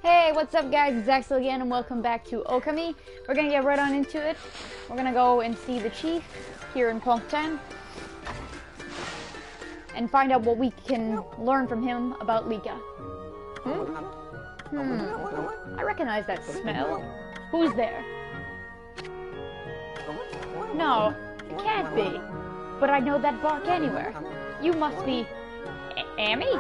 Hey, what's up guys, it's Axel again and welcome back to Okami. We're gonna get right on into it. We're gonna go and see the chief here in Punktown and find out what we can learn from him about Lika. I recognize that smell. Who's there? No, it can't be. But I know that bark anywhere. You must be... Amy?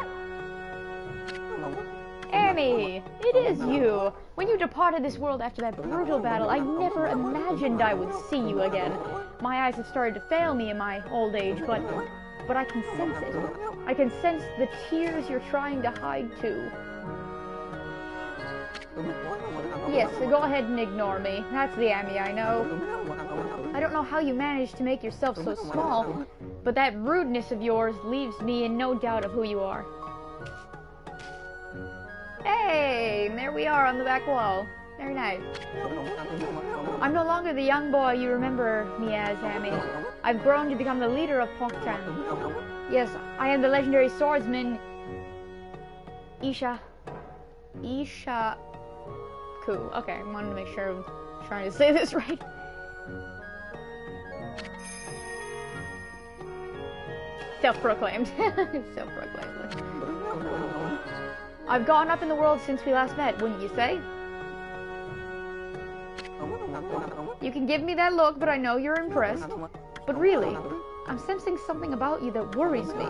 Amy, it is you. When you departed this world after that brutal battle, I never imagined I would see you again. My eyes have started to fail me in my old age, but I can sense it. I can sense the tears you're trying to hide too. Yes, so go ahead and ignore me. That's the Amy I know. I don't know how you managed to make yourself so small, but that rudeness of yours leaves me in no doubt of who you are. Hey, there we are on the back wall. Very nice. I'm no longer the young boy you remember me as, Amy. I've grown to become the leader of Punktown. Yes, I am the legendary swordsman Ishaku. Okay, I wanted to make sure I'm trying to say this right. Self-proclaimed. Self-proclaimed. I've gone up in the world since we last met, wouldn't you say? You can give me that look, but I know you're impressed. But really, I'm sensing something about you that worries me.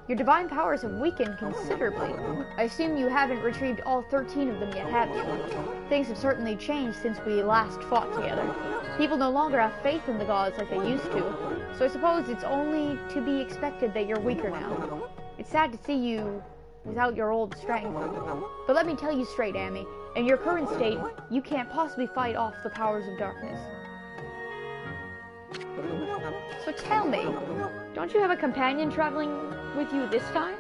Your divine powers have weakened considerably. I assume you haven't retrieved all 13 of them yet, have you? Things have certainly changed since we last fought together. People no longer have faith in the gods like they used to, so I suppose it's only to be expected that you're weaker now. It's sad to see you without your old strength. But let me tell you straight, Amy, in your current state, you can't possibly fight off the powers of darkness. So tell me, don't you have a companion traveling with you this time?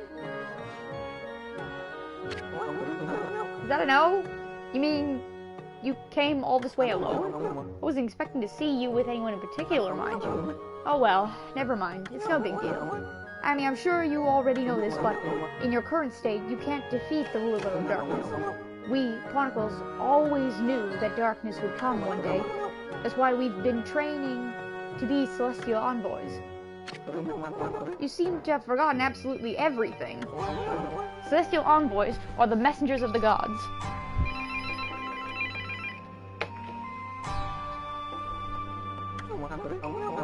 Is that a no? You mean you came all this way alone? I wasn't expecting to see you with anyone in particular, mind you. Oh well, never mind. It's no big deal. I mean, I'm sure you already know this, but in your current state, you can't defeat the ruler of darkness. We, Chronicles, always knew that darkness would come one day. That's why we've been training to be celestial envoys. You seem to have forgotten absolutely everything. Celestial envoys are the messengers of the gods.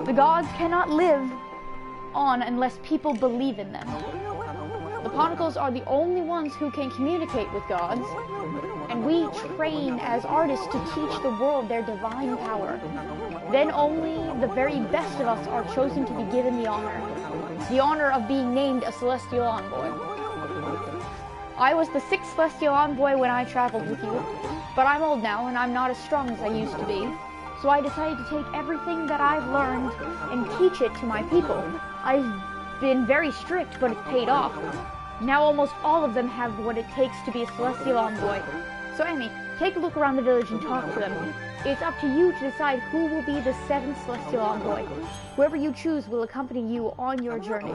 The gods cannot live on unless people believe in them. The Chronicles are the only ones who can communicate with gods, and we train as artists to teach the world their divine power. Then only the very best of us are chosen to be given the honor of being named a celestial envoy. I was the 6th celestial envoy when I traveled with you, but I'm old now and I'm not as strong as I used to be. So I decided to take everything that I've learned and teach it to my people. I've been very strict, but it's paid off. Now almost all of them have what it takes to be a celestial envoy. So Amy, take a look around the village and talk to them. It's up to you to decide who will be the 7th celestial envoy. Whoever you choose will accompany you on your journey.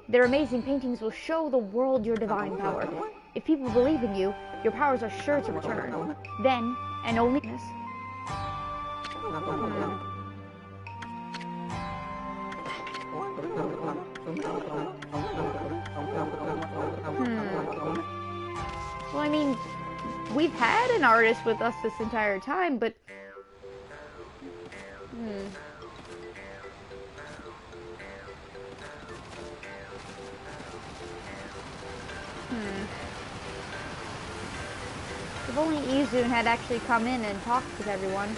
Their amazing paintings will show the world your divine power. If people believe in you, your powers are sure to return. Then, and only this. Well, I mean, we've had an artist with us this entire time, but... If only Izun had actually come in and talked with everyone.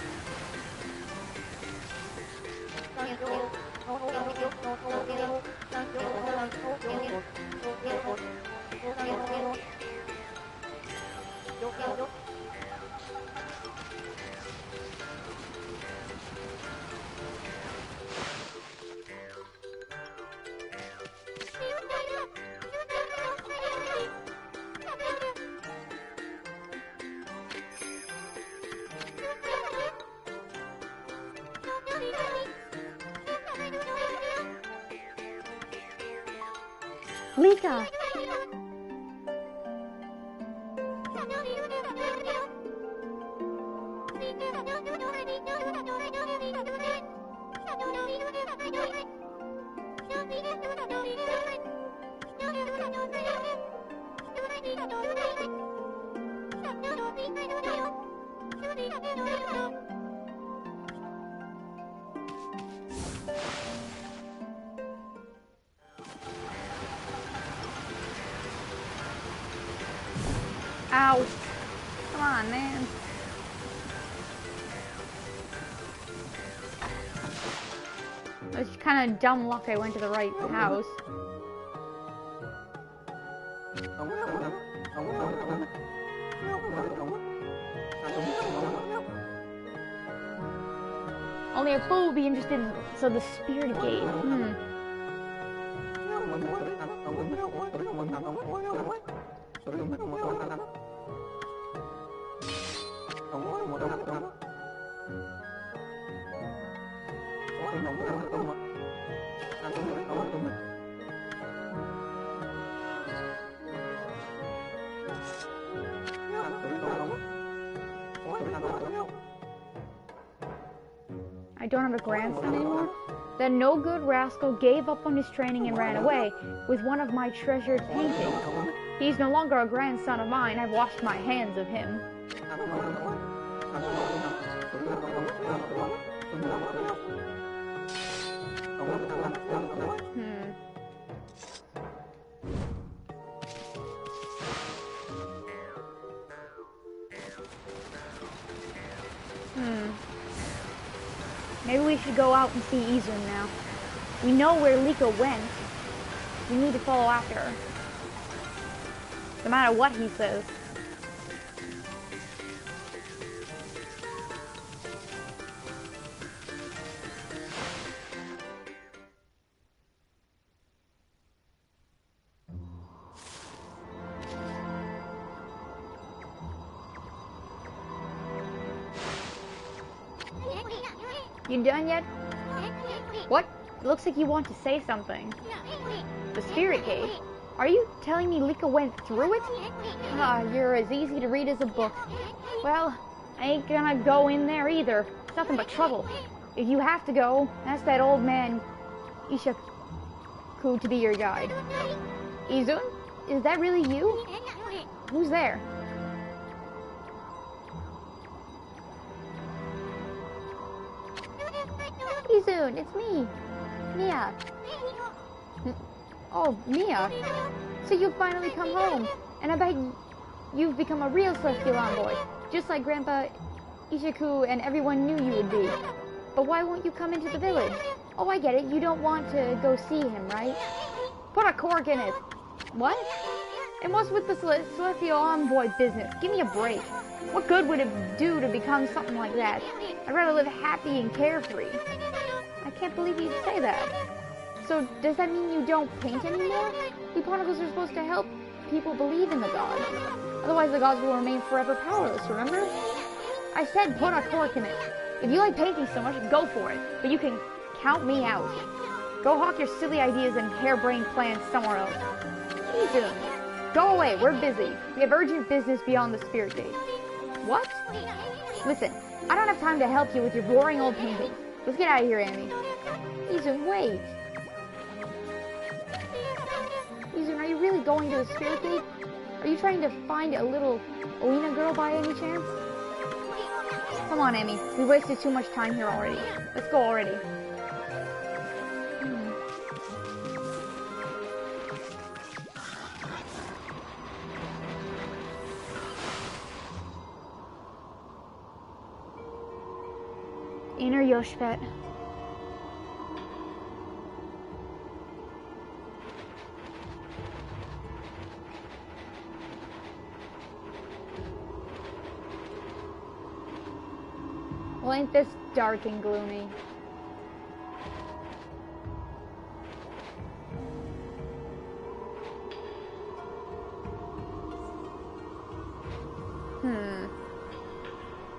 Ow. Come on, man. It's kind of dumb luck I went to the right house. Only a fool would be interested in, so the spirit gate. I don't have a grandson anymore? That no good rascal gave up on his training and ran away with one of my treasured paintings. He's no longer a grandson of mine. I've washed my hands of him. Maybe we should go out and see Izun now. We know where Liko went. We need to follow after her. No matter what he says. You done yet? What? It looks like you want to say something. The spirit gate? Are you telling me Liko went through it? Ah, you're as easy to read as a book. Well, I ain't gonna go in there either. It's nothing but trouble. If you have to go, ask that old man Ishaku to be your guide. Izun? Is that really you? Who's there? Izun, it's me, Mia. Oh, Mia. So you've finally come home, and I bet you've become a real celestial envoy, just like Grandpa Ishaku and everyone knew you would be. But why won't you come into the village? Oh, I get it. You don't want to go see him, right? Put a cork in it. What? And what's with the celestial envoy business? Give me a break. What good would it do to become something like that? I'd rather live happy and carefree. I can't believe you'd say that. So, does that mean you don't paint anymore? We Barnacles are supposed to help people believe in the gods. Otherwise, the gods will remain forever powerless, remember? I said put a cork in it. If you like painting so much, go for it. But you can count me out. Go hawk your silly ideas and harebrained plans somewhere else. Izun, go away. We're busy. We have urgent business beyond the spirit gate. What? Listen, I don't have time to help you with your boring old paintings. Let's get out of here, Amy. Izun, wait. Izun, are you really going to the spirit gate? Are you trying to find a little Alina girl by any chance? Come on, Amy. We wasted too much time here already. Let's go already. Inner Yoshvet. Well, ain't this dark and gloomy?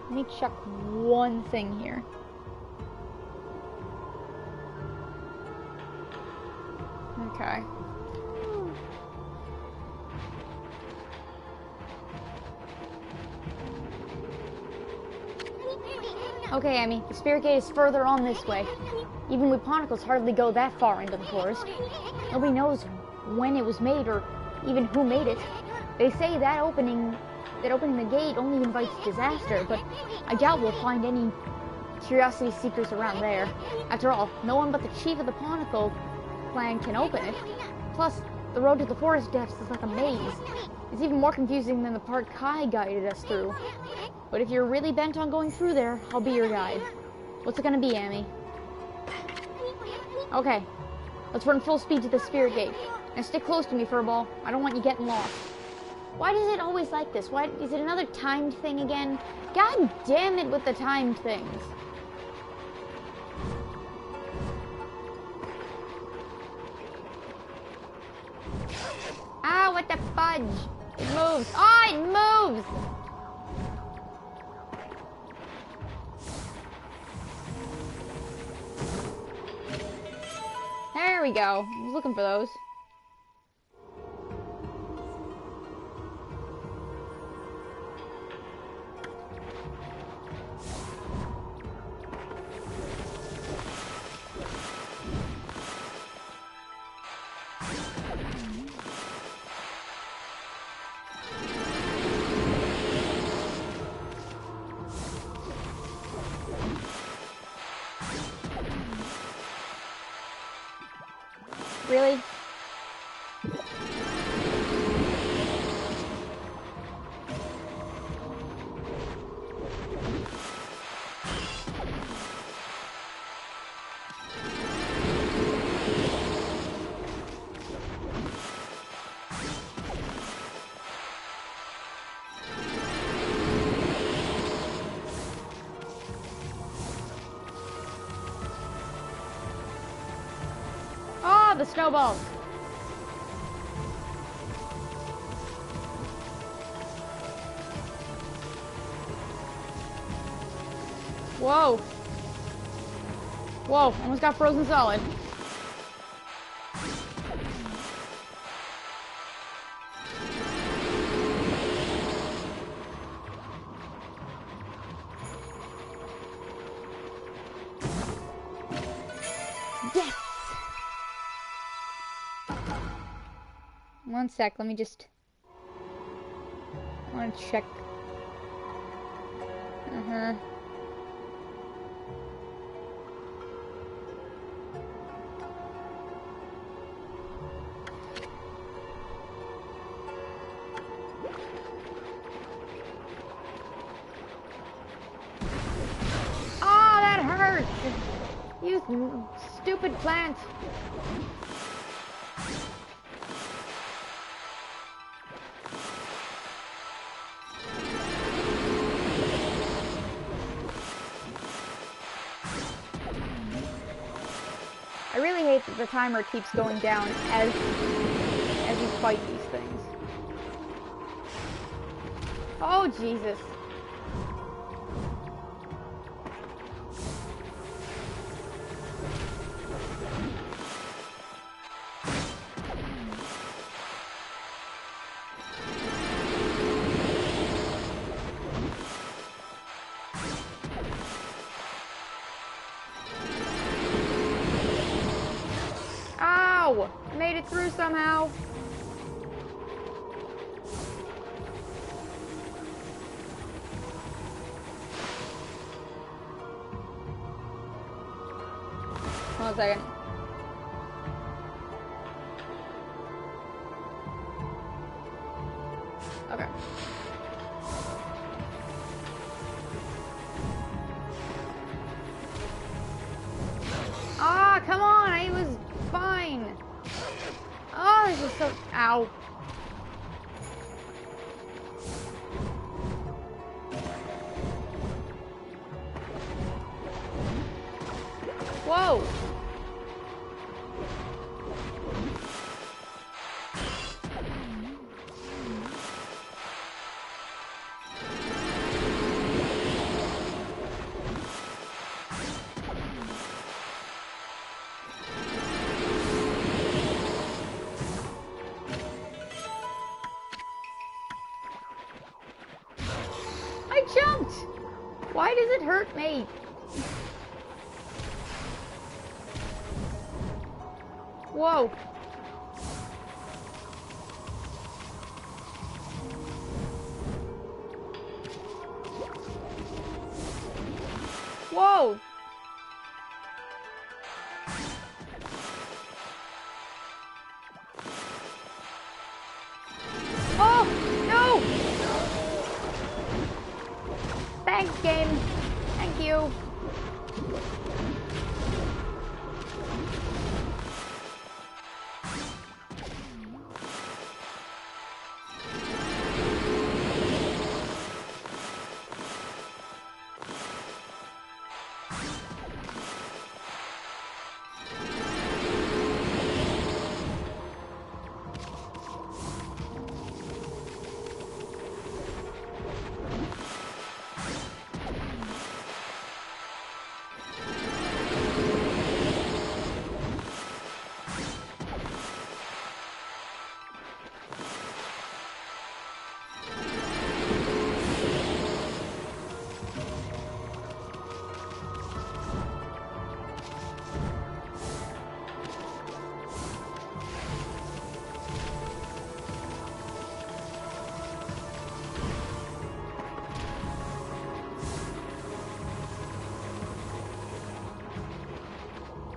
Let me check one thing here. Okay. Okay, Emmy, the spirit gate is further on this way. Even we Ponicles hardly go that far into the forest. Nobody knows when it was made or even who made it. They say that opening the gate only invites disaster, but I doubt we'll find any curiosity seekers around there. After all, no one but the chief of the Ponicle clan can open it. Plus, the road to the forest depths is like a maze. It's even more confusing than the part Kai guided us through. But if you're really bent on going through there, I'll be your guide. What's it gonna be, Amy? Okay, let's run full speed to the spirit gate. And stick close to me, Furball. I don't want you getting lost. Why does it always like this? Why is it another timed thing again? God damn it with the timed things. Ah, what the fudge? It moves. Oh, it moves! There we go. I was looking for those. Really? The snowballs. Whoa. Whoa, almost got frozen solid. Yes! One sec, let me just... I want to check. Oh, that hurts! You stupid plant! I really hate that the timer keeps going down as you fight these things. Oh, Jesus. Ow! Made it through somehow. Hold on a second. Okay. Ah, come on! I was fine. Oh, this is so... Ow. Whoa. I jumped! Why does it hurt me? Whoa. Whoa. Oh, no. Thanks, game. Thank you.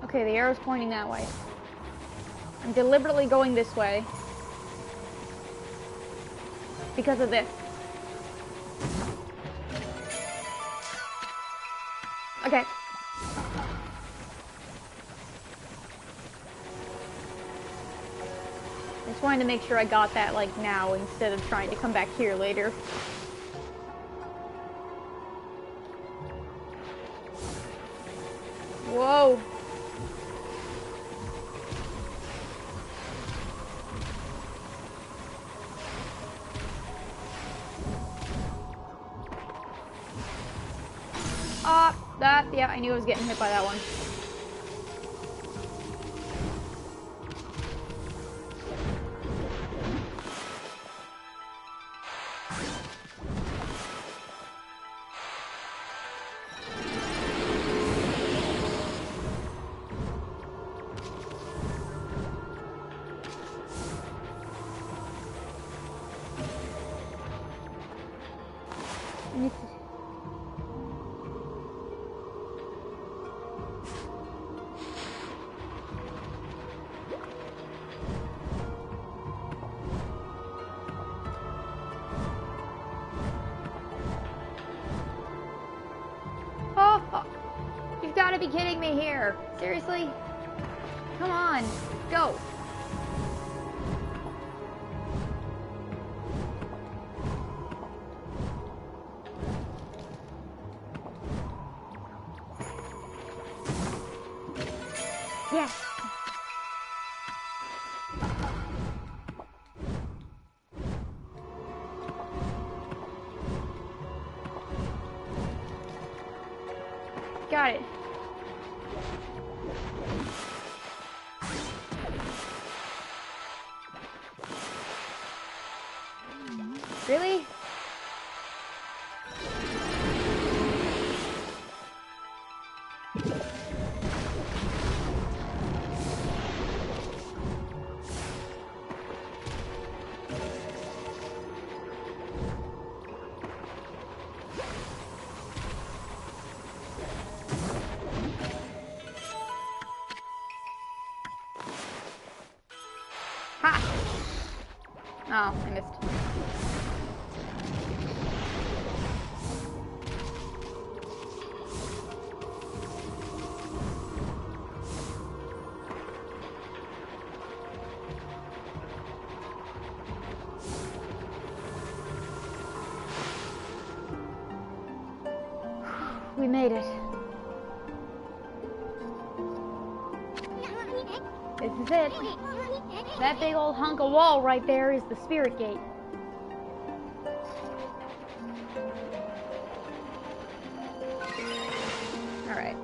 Okay, the arrow's pointing that way. I'm deliberately going this way because of this. Okay. I just wanted to make sure I got that, like, now instead of trying to come back here later. Whoa. Yeah, I knew I was getting hit by that one. You've got to be kidding me here. Seriously? Come on, go. Yes. Got it. Really? Ha! Oh, I missed. We made it. This is it. That big old hunk of wall right there is the spirit gate. Alright.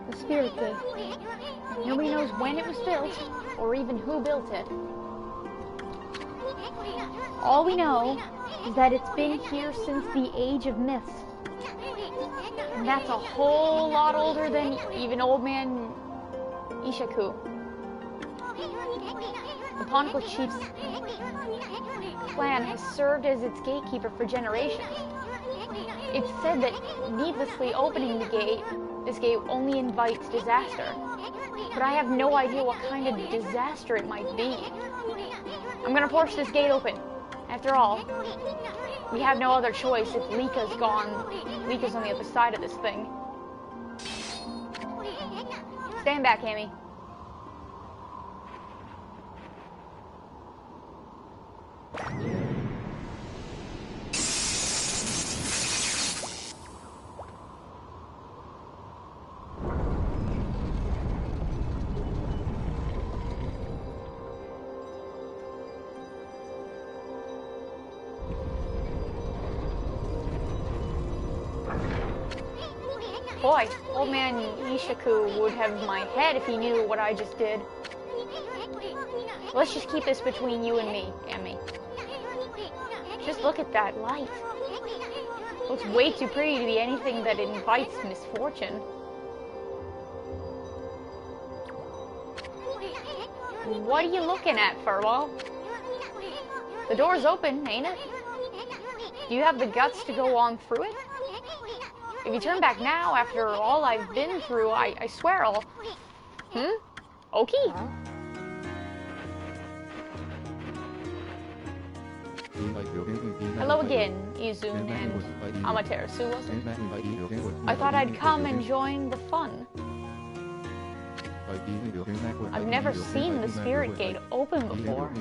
The Spirit Gate. Nobody knows when it was built, or even who built it. All we know is that it's been here since the Age of Myths. And that's a whole lot older than even Old Man Ishaku. The Pontical Chief's clan has served as its gatekeeper for generations. It's said that needlessly opening this gate only invites disaster. But I have no idea what kind of disaster it might be. I'm gonna force this gate open. After all, we have no other choice if Lika's gone. Lika's on the other side of this thing. Stand back, Amy. Boy, Old Man Ishaku would have my head if he knew what I just did. Let's just keep this between you and me, Emmy. Just look at that light. Looks way too pretty to be anything that invites misfortune. What are you looking at, Furball? The door's open, ain't it? Do you have the guts to go on through it? If you turn back now, after all I've been through, I swear I'll... Oki? Hello again, Izun and Amaterasu, was it? I thought I'd come and join the fun. I've never seen the Spirit Gate open before.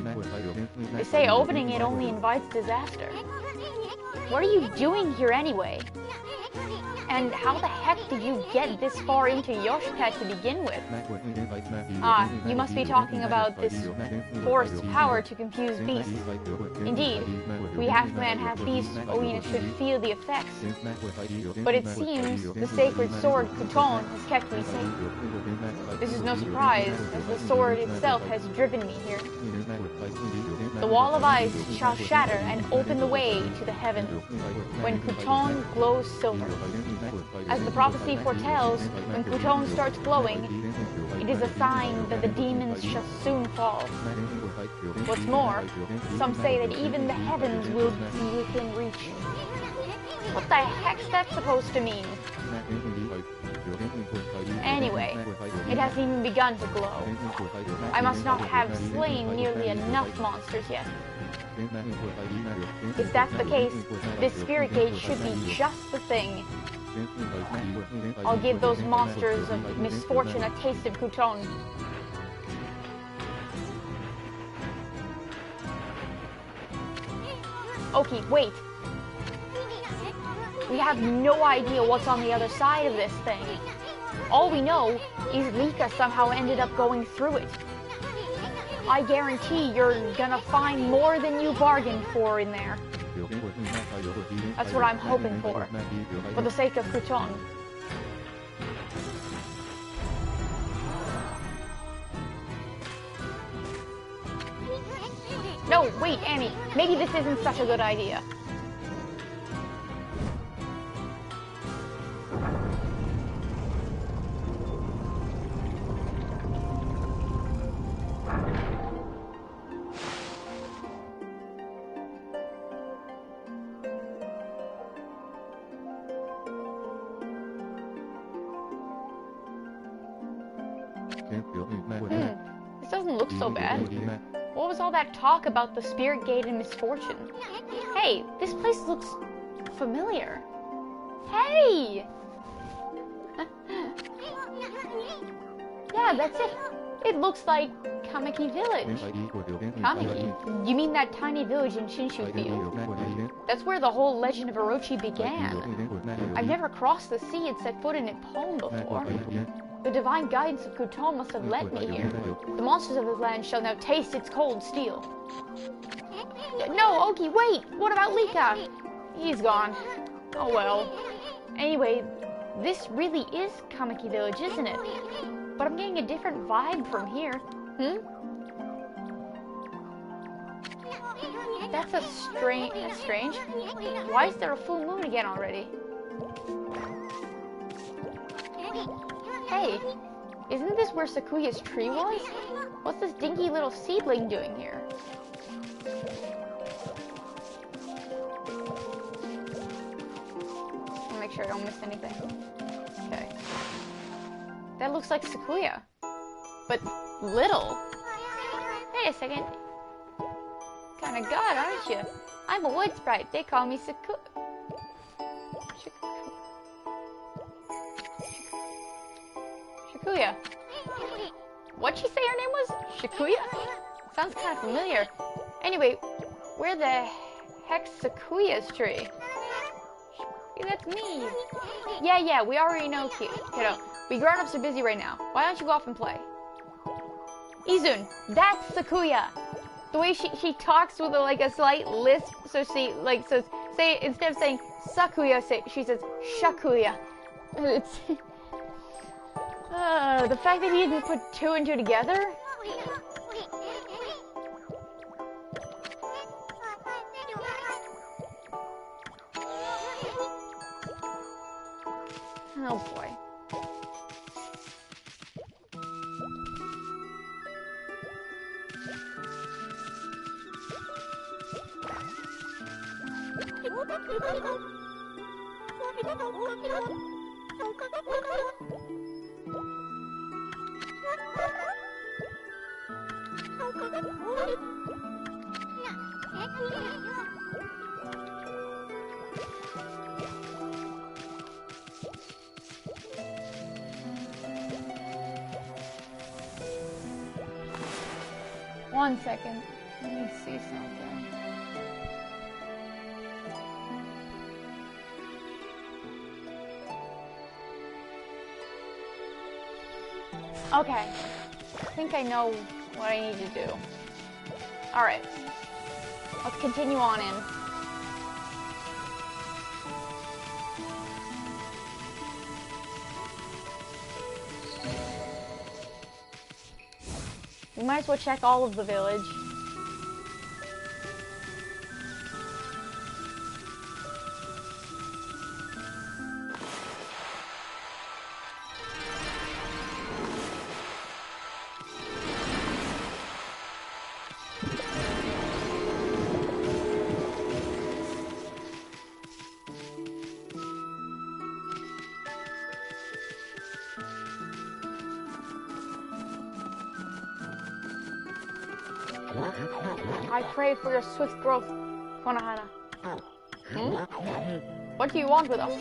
They say opening it only invites disaster. What are you doing here anyway? And how the heck did you get this far into Yoshpet to begin with? Ah, you must be talking about this forced power to confuse beasts. Indeed, we half-man, half-beast Oina should feel the effects. But it seems the sacred sword Kuton has kept me safe. This is no surprise, as the sword itself has driven me here. The wall of ice shall shatter and open the way to the heavens, when Kuton glows silver. As the prophecy foretells, when Kuton starts glowing, it is a sign that the demons shall soon fall. What's more, some say that even the heavens will be within reach. What the heck's that supposed to mean? Anyway, it hasn't even begun to glow. I must not have slain nearly enough monsters yet. If that's the case, this Spirit Gate should be just the thing. I'll give those monsters of misfortune a taste of Kuton. Okay, wait. We have no idea what's on the other side of this thing. All we know is Lika somehow ended up going through it. I guarantee you're gonna find more than you bargained for in there. That's what I'm hoping for the sake of Kuton. No, wait, Annie, maybe this isn't such a good idea. This doesn't look so bad. What was all that talk about the Spirit Gate and misfortune? Hey, this place looks familiar. Hey! Yeah, that's it. It looks like Kameki Village. Kameki? You mean that tiny village in Shinshu Field? That's where the whole legend of Orochi began. I've never crossed the sea and set foot in a poem before. The divine guidance of Kuton must have led me here. The monsters of this land shall now taste its cold steel. No, Oki, wait! What about Lika? He's gone. Oh well. Anyway, This really is Kamiki Village, isn't it? But I'm getting a different vibe from here. That's strange. Why is there a full moon again already? Hey, isn't this where Sakuya's tree was? What's this dinky little seedling doing here? I'll make sure I don't miss anything. Okay. That looks like Sakuya. But little. Wait a second. Kinda god, aren't you? I'm a wood sprite. They call me Shikuya. What'd she say her name was? Shikuya? Sounds kind of familiar. Anyway, where the heck's Sakuya's tree? Hey, that's me. Yeah, we already know, kiddo. We grown-ups are busy right now. Why don't you go off and play? Izun, that's Sakuya. The way she talks with a slight lisp, so she instead of saying Sakuya, she says Shakuya. It's the fact that he didn't put two and two together. Oh boy. One second. Let me see something. Okay. I think I know what I need to do. Alright. Let's continue on in. We might as well check all of the village. I pray for your swift growth, Konohana. What do you want with us?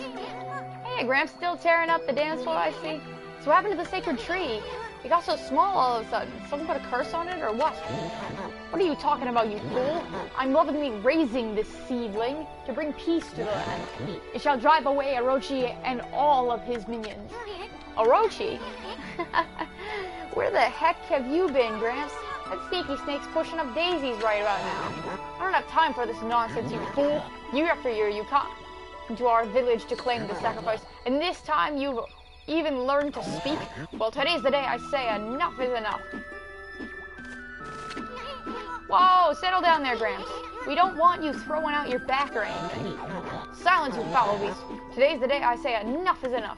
Hey, Gramps, still tearing up the dance floor, I see. So what happened to the sacred tree? It got so small all of a sudden. Someone put a curse on it, or what? What are you talking about, you fool? I'm lovingly raising this seedling to bring peace to the land. It shall drive away Orochi and all of his minions. Orochi? Where the heck have you been, Gramps? That sneaky snake's pushing up daisies right about now. I don't have time for this nonsense, you fool. Year after year, you come to our village to claim the sacrifice, and this time you've even learned to speak? Well, today's the day I say enough is enough. Whoa, settle down there, Gramps. We don't want you throwing out your back or anything. Silence, you foul beast. Today's the day I say enough is enough.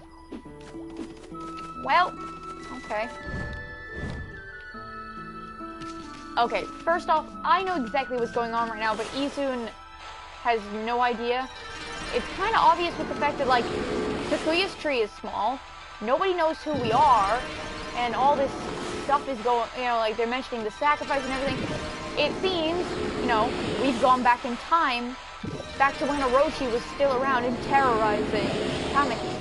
Well, okay. Okay, first off, I know exactly what's going on right now, but Izun has no idea. It's kind of obvious with the fact that, like, Sakuya's tree is small, nobody knows who we are, and all this stuff is going, you know, like, they're mentioning the sacrifice and everything. It seems, you know, we've gone back in time, back to when Orochi was still around and terrorizing Kamiki.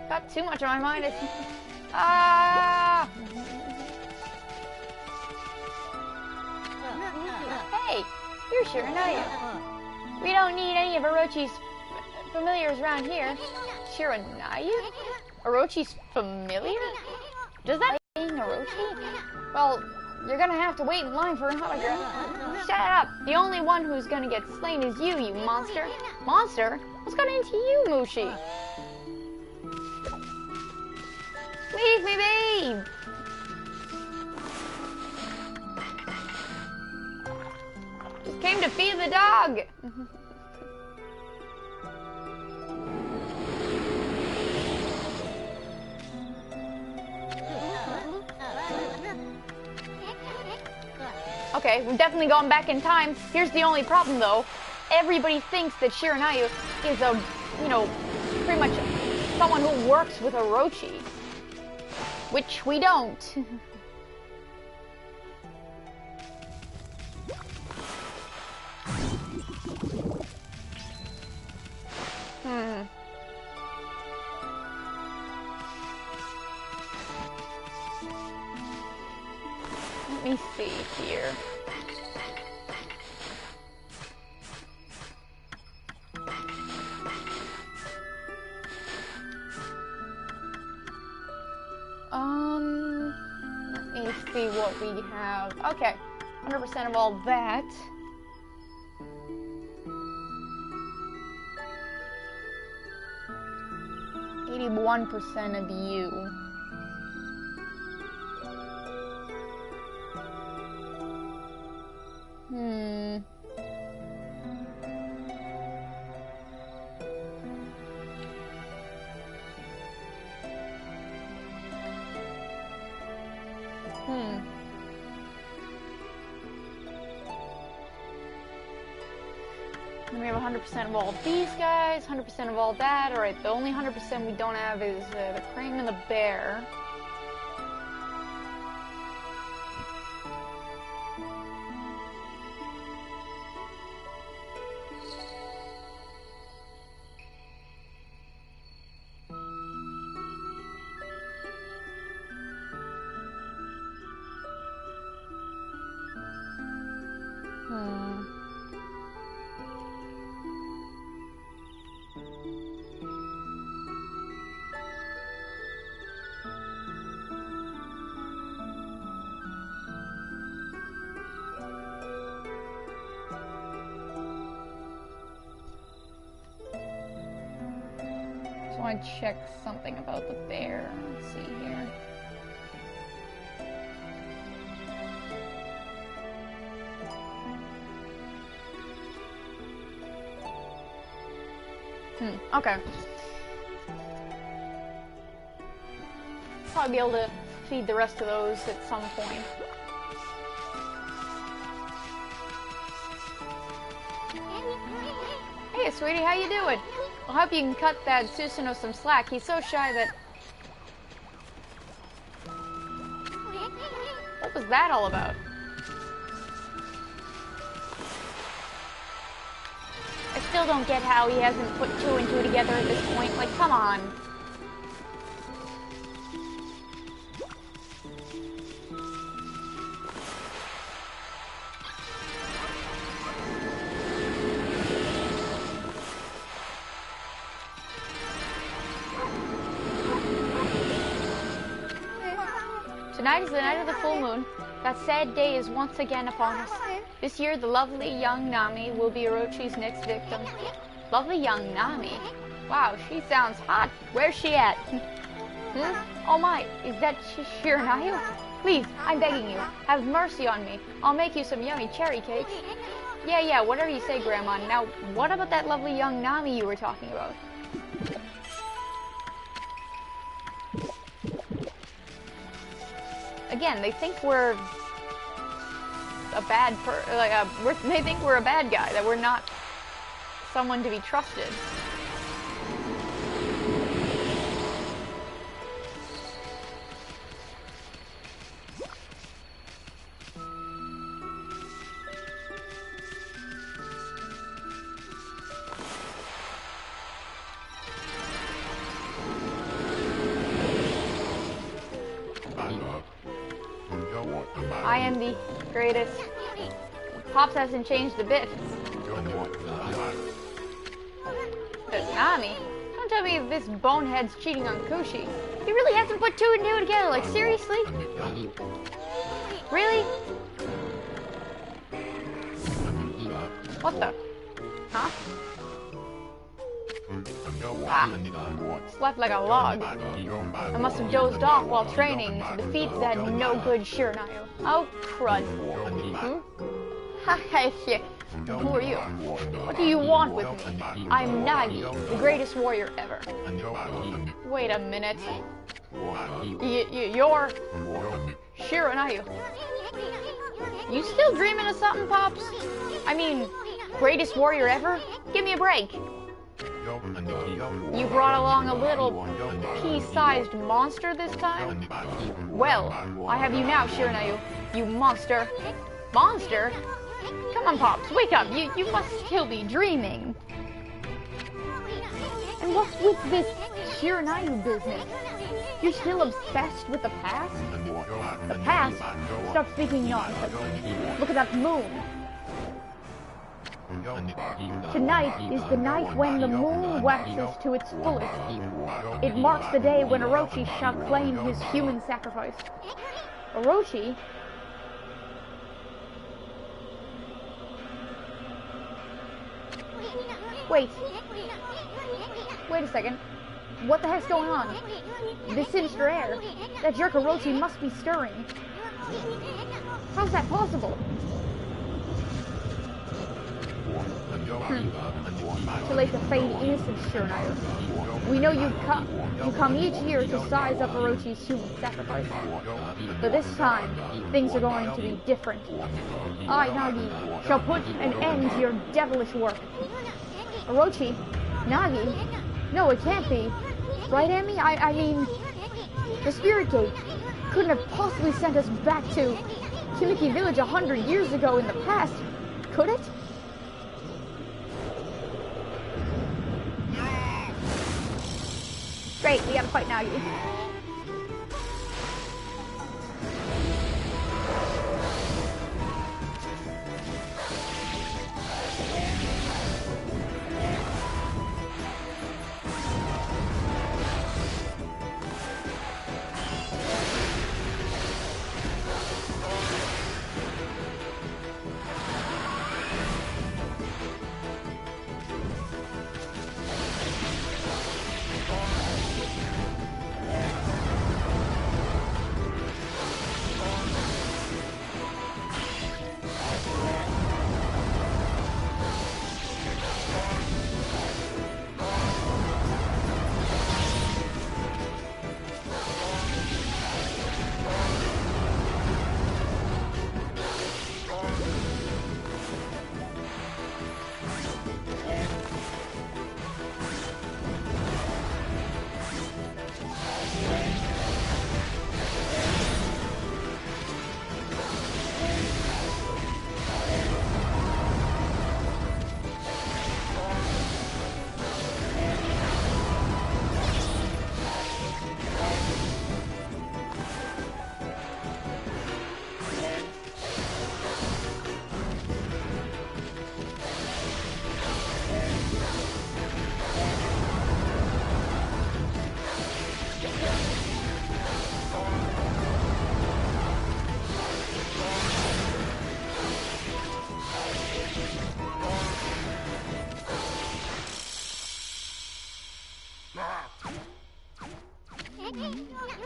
Got too much on my mind. It's Hey, you're Shirin, are you? We don't need any of Orochi's familiars around here. Shiranayu? Orochi's familiar? Does that mean Orochi? Well, you're gonna have to wait in line for an autograph. Shut up! The only one who's gonna get slain is you, you monster. Monster? What's got into you, Mushi? Leave me be! Just came to feed the dog! Okay, we've definitely gone back in time. Here's the only problem, though. Everybody thinks that Shiranayu is a, you know, pretty much someone who works with Orochi. Which we don't. Let me see here. Let me see what we have. Okay, 100% of all that. %81 of you. Then we have 100% of all of these guys, 100% of all that. Alright, the only 100% we don't have is the crane and the bear. I want to check something about the bear. Let's see here. Okay. Probably be able to feed the rest of those at some point. Hey, sweetie, how you doing? I hope you can cut that Susanoo some slack. He's so shy that... What was that all about? I still don't get how he hasn't put 2 and 2 together at this point. Like, come on. Tonight is the night of the full moon. That sad day is once again upon us. This year, the lovely young Nami will be Orochi's next victim. Lovely young Nami? Wow, she sounds hot. Where's she at? Oh my, is that Shiranayu? Please, I'm begging you, have mercy on me. I'll make you some yummy cherry cakes. Yeah, whatever you say, Grandma. Now, what about that lovely young Nami you were talking about? Again, they think we're a bad they think we're a bad guy, that we're not someone to be trusted. I am the greatest. Pops hasn't changed a bit. But Nami? Don't tell me this bonehead's cheating on Kushi. He really hasn't put two and two together, like seriously? Really? What the? Huh? Ah, slept like a log. I must have dozed off while training to defeat that no-good Shiranayu. Oh, crud. Hi, shit. Who are you? What do you want with me? I'm Nagi, the greatest warrior ever. Wait a minute. You're Shiranayu. You still dreaming of something, Pops? I mean, greatest warrior ever? Give me a break. You brought along a little pea-sized monster this time? Well, I have you now, Shiranayu. You monster. Monster? Come on, Pops, wake up. You must still be dreaming. And what's with this Shiranayu business? You're still obsessed with the past? The past? Stop speaking nonsense. Look at that moon. Tonight is the night when the moon waxes to its fullest. It marks the day when Orochi shall claim his human sacrifice. Orochi? Wait a second. What the heck's going on? This sinister air. That jerk Orochi must be stirring. How's that possible? Too late to fade innocent, Shiranayu. We know you come each year to size up Orochi's human sacrifice. But this time, things are going to be different. I, Nagi, shall put an end to your devilish work. Orochi? Nagi? No, it can't be. Right, Amy? I mean, the Spirit Gate couldn't have possibly sent us back to Kimiki Village 100 years ago in the past, could it? Great, we gotta fight Nagi.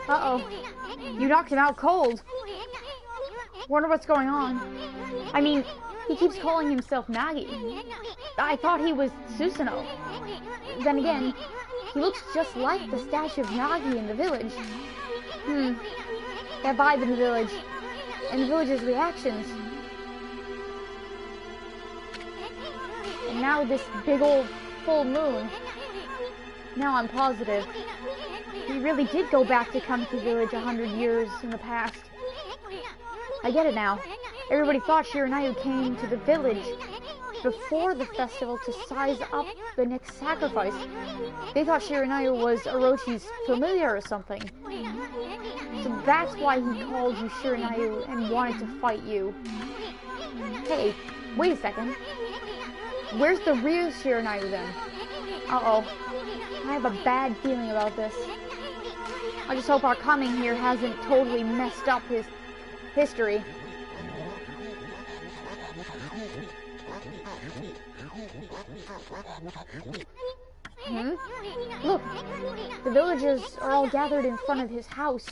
Uh-oh. You knocked him out cold. Wonder what's going on. I mean, he keeps calling himself Nagi. I thought he was Susanoo. Then again, he looks just like the statue of Nagi in the village. That vibe in the village. And the village's reactions. And now this big old full moon. Now I'm positive. He really did go back to Kamiki Village 100 years in the past. I get it now. Everybody thought Shiranayu came to the village before the festival to size up the next sacrifice. They thought Shiranayu was Orochi's familiar or something. So that's why he called you Shiranayu and wanted to fight you. Hey, wait a second. Where's the real Shiranayu then? Uh-oh. I have a bad feeling about this. I just hope our coming here hasn't totally messed up his history. Look, the villagers are all gathered in front of his house.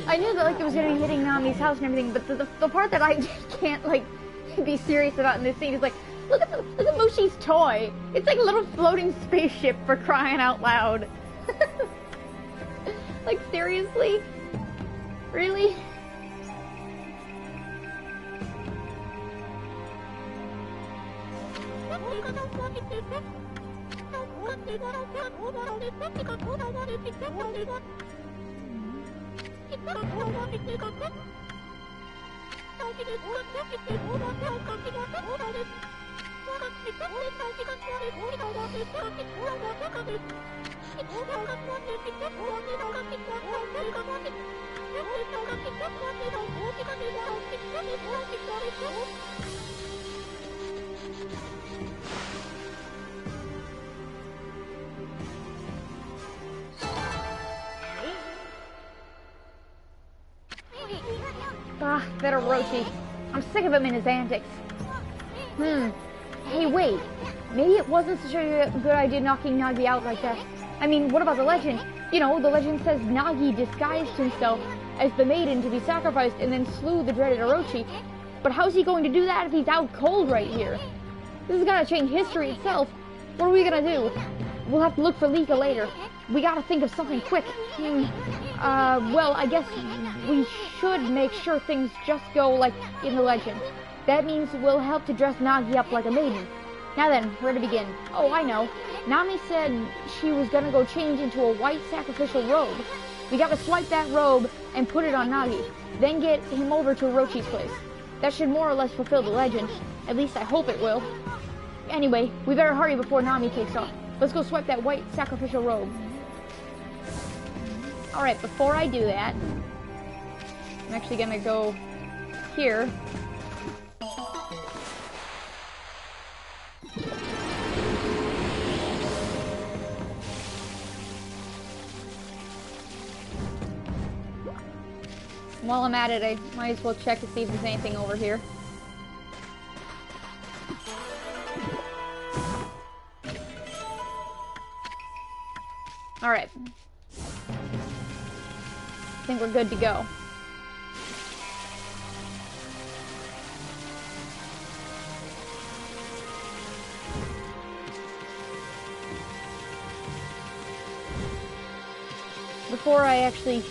I knew that like it was gonna be hitting Nami's house and everything, but the part that I can't like be serious about in this scene is like, look at Mushi's toy. It's like a little floating spaceship, for crying out loud. Like, seriously? Really? Ah, that Orochi. I'm sick of him and his antics. Hey, wait. Maybe it wasn't such a good idea knocking Nagi out like that. I mean, what about the legend? You know, the legend says Nagi disguised himself as the maiden to be sacrificed and then slew the dreaded Orochi. But how's he going to do that if he's out cold right here? This is gonna change history itself. What are we gonna do? We'll have to look for Lika later. We gotta think of something quick. Well, I guess we should make sure things just go like in the legend. That means we'll help to dress Nagi up like a maiden. Now then, where to begin? Oh, I know. Nami said she was gonna go change into a white sacrificial robe. We gotta swipe that robe and put it on Nagi, then get him over to Orochi's place. That should more or less fulfill the legend. At least I hope it will. Anyway, we better hurry before Nami takes off. Let's go swipe that white sacrificial robe. Alright, before I do that, I'm actually gonna go here. While I'm at it, I might as well check to see if there's anything over here. Alright. I think we're good to go. Before I actually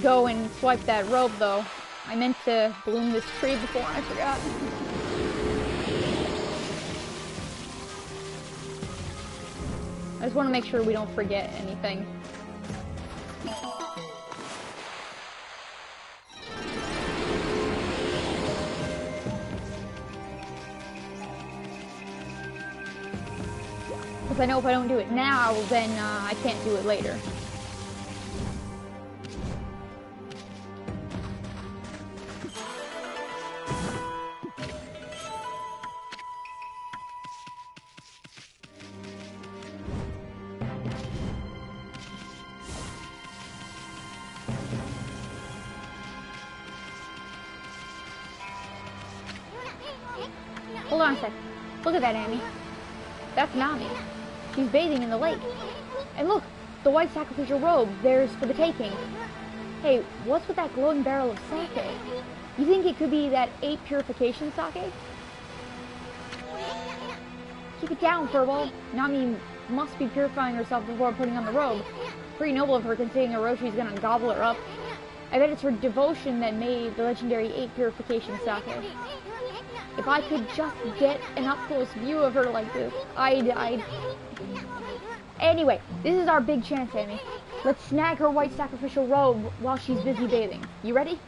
go and swipe that robe, though, I meant to bloom this tree before I forgot. I just want to make sure we don't forget anything. Because I know if I don't do it now, then I can't do it later. Hold on a sec. Look at that, Amy. That's Nami. She's bathing in the lake. And look, the white sacrificial robe, theirs for the taking. Hey, what's with that glowing barrel of sake? You think it could be that 8 purification sake? Keep it down, Furball. Nami must be purifying herself before putting on the robe. Pretty noble of her, considering Hiroshi's gonna gobble her up. I bet it's her devotion that made the legendary 8 purification sake. If I could just get an up-close view of her like this, I'd... Anyway, this is our big chance, Amy. Let's snag her white sacrificial robe while she's busy bathing. You ready?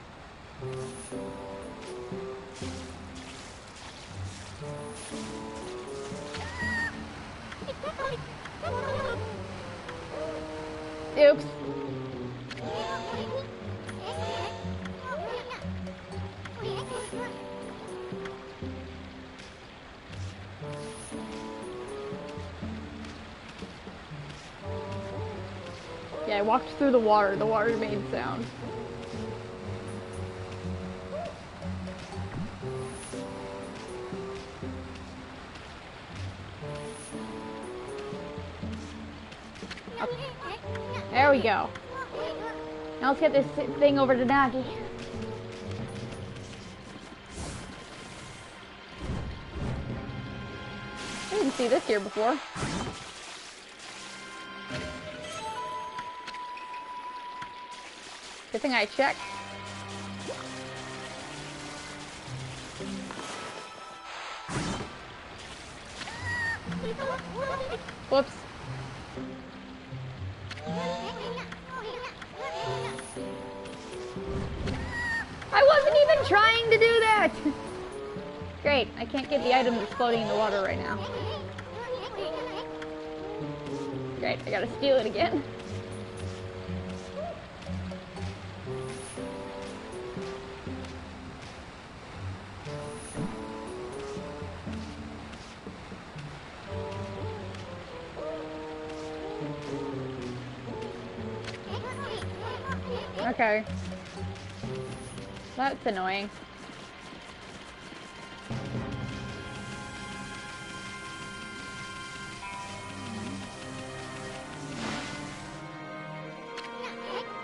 Oops. Yeah, I walked through the water. The water made sound. Okay. There we go. Now let's get this thing over to Nagi. I didn't see this here before. Good thing I checked. Whoops. I wasn't even trying to do that! Great, I can't get the item that's floating in the water right now. Great, I gotta steal it again. Okay. That's annoying.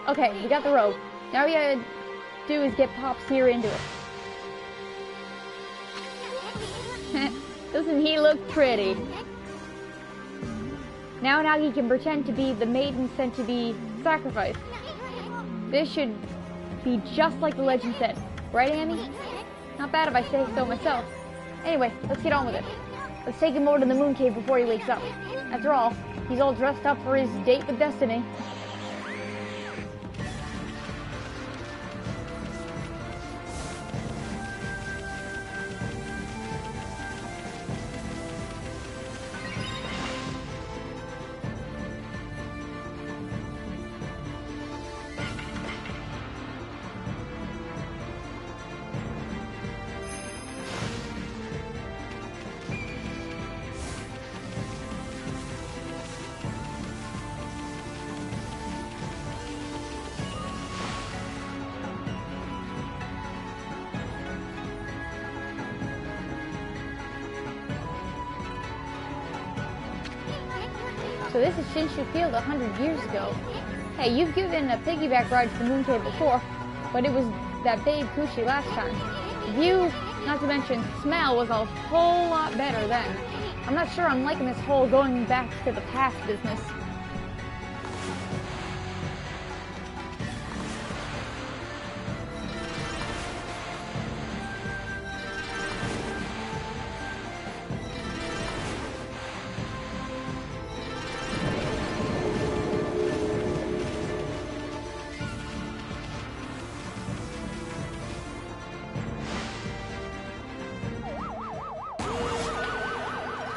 Okay, we got the rope. Now all we gotta do is get Pop's here into it. Doesn't he look pretty? Now Nagi can pretend to be the maiden sent to be sacrificed. This should be just like the legend said. Right, Amy? Not bad if I say so myself. Anyway, let's get on with it. Let's take him over to the moon cave before he wakes up. After all, he's all dressed up for his date with Destiny. So this is Shinshu Field 100 years ago. Hey, you've given a piggyback ride to the moon cave before, but it was that babe Kushi last time. The view, not to mention smell, was a whole lot better then. I'm not sure I'm liking this whole going back to the past business.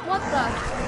What the?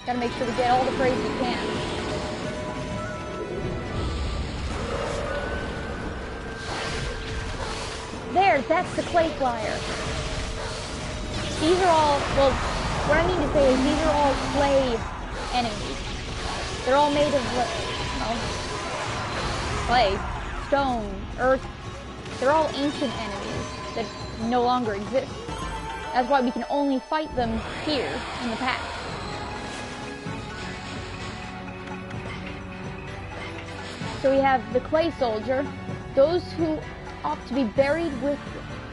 Gotta make sure we get all the praise we can. There, that's the clay flyer. These are all, well, what I mean to say is these are all clay enemies. They're all made of, well, clay, stone, earth. They're all ancient enemies that no longer exist. That's why we can only fight them here in the past. So we have the clay soldier. Those who opt to be buried with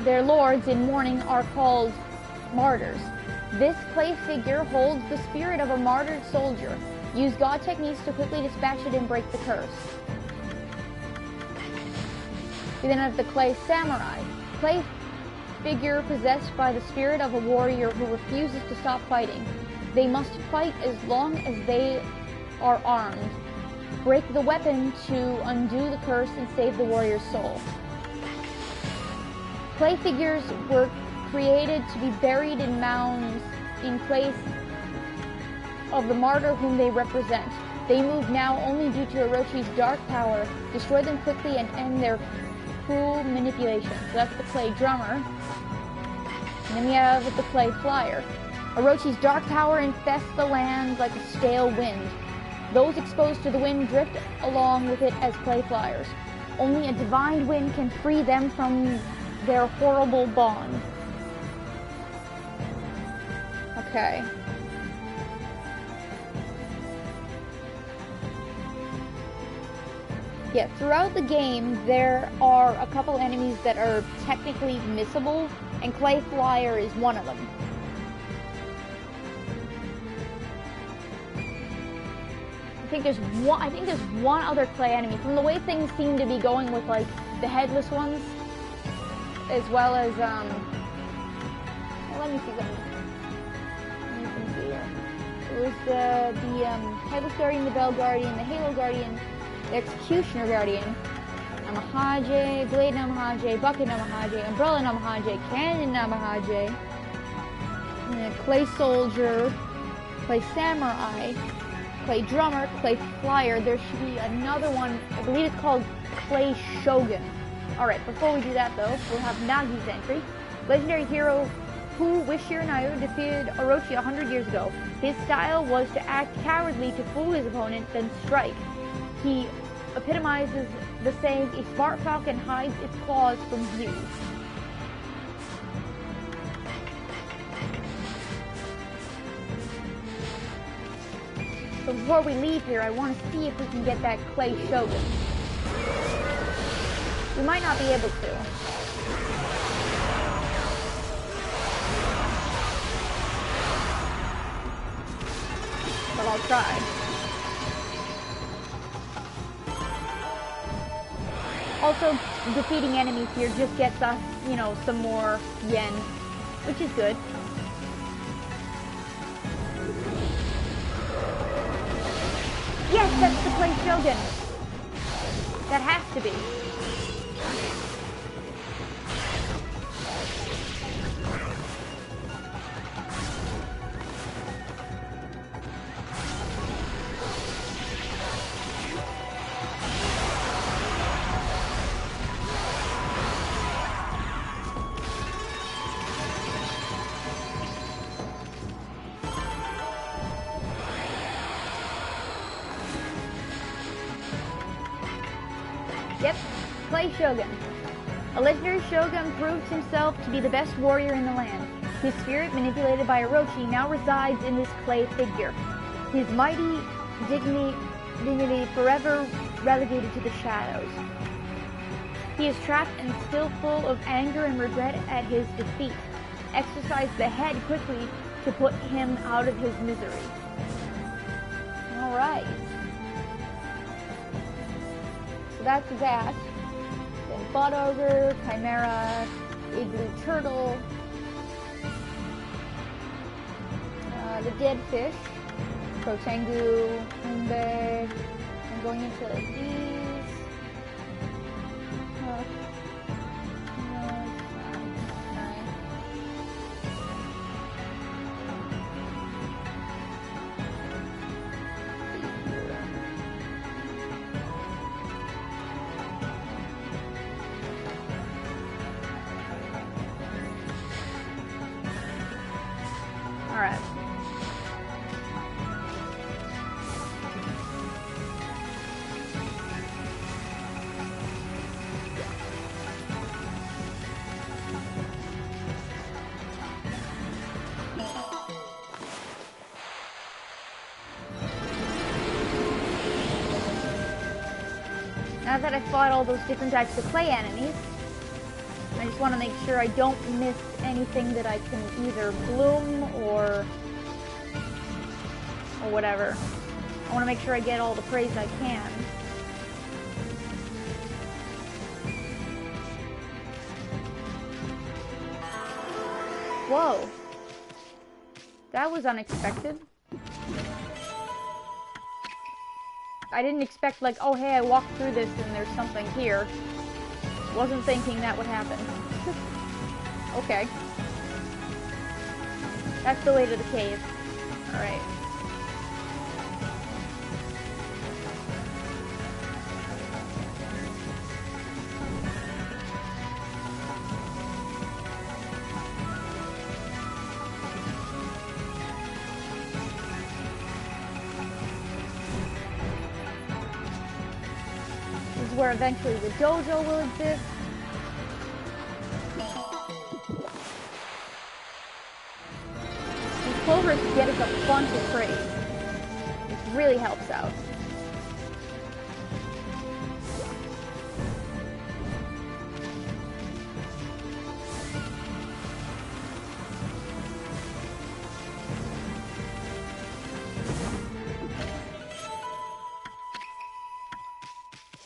their lords in mourning are called martyrs. This clay figure holds the spirit of a martyred soldier. Use God techniques to quickly dispatch it and break the curse. We then have the clay samurai. Clay figure possessed by the spirit of a warrior who refuses to stop fighting. They must fight as long as they are armed. Break the weapon to undo the curse and save the warrior's soul. Clay figures were created to be buried in mounds in place of the martyr whom they represent. They move now only due to Orochi's dark power. Destroy them quickly and end their cruel manipulation. So that's the clay drummer. And then we have the clay flyer. Orochi's dark power infests the land like a stale wind. Those exposed to the wind drift along with it as clay flyers. Only a divine wind can free them from their horrible bond. Okay. Yeah, throughout the game, there are a couple enemies that are technically missable, and Clay Flyer is one of them. I think there's one other clay enemy. From the way things seem to be going with, like, the headless ones, as well as, well, let me see something. It was the Headless Guardian, the Bell Guardian, the Halo Guardian, the Executioner Guardian, Namahaje, Blade Namahaje, Bucket Namahaje, Umbrella Namahaje, Cannon Namahaje, Clay Soldier, Clay Samurai, Clay Drummer, Clay Flyer. There should be another one, I believe it's called Clay Shogun. Alright, before we do that though, we'll have Nagi's entry. Legendary hero who with Shiranayu defeated Orochi 100 years ago. His style was to act cowardly to fool his opponent, then strike. He epitomizes the saying, a smart falcon hides its claws from view. So before we leave here, I want to see if we can get that Clay Shogun. We might not be able to. But I'll try. Also, defeating enemies here just gets us, you know, some more yen, which is good. Yes, that's the Clay Shogun. That has to be. Yep, Clay Shogun. A legendary Shogun proves himself to be the best warrior in the land. His spirit, manipulated by Orochi, now resides in this clay figure. His mighty dignity forever relegated to the shadows. He is trapped and still full of anger and regret at his defeat. Exercise the head quickly to put him out of his misery. Alright. So that's that. Then Bot Ogre, Chimera, Igloo Turtle, the Dead Fish, Protengu, Umbe. I'm going into these. Alright. Now that I fought all those different types of clay enemies, I just want to make sure I don't miss anything that I can either bloom or whatever. I want to make sure I get all the praise I can. Whoa. That was unexpected. I didn't expect, like, oh hey, I walked through this and there's something here. Wasn't thinking that would happen. Okay. That's the way to the cave. Alright. Where eventually the dojo will exist. These clovers get us a bunch of praise. It really helps out.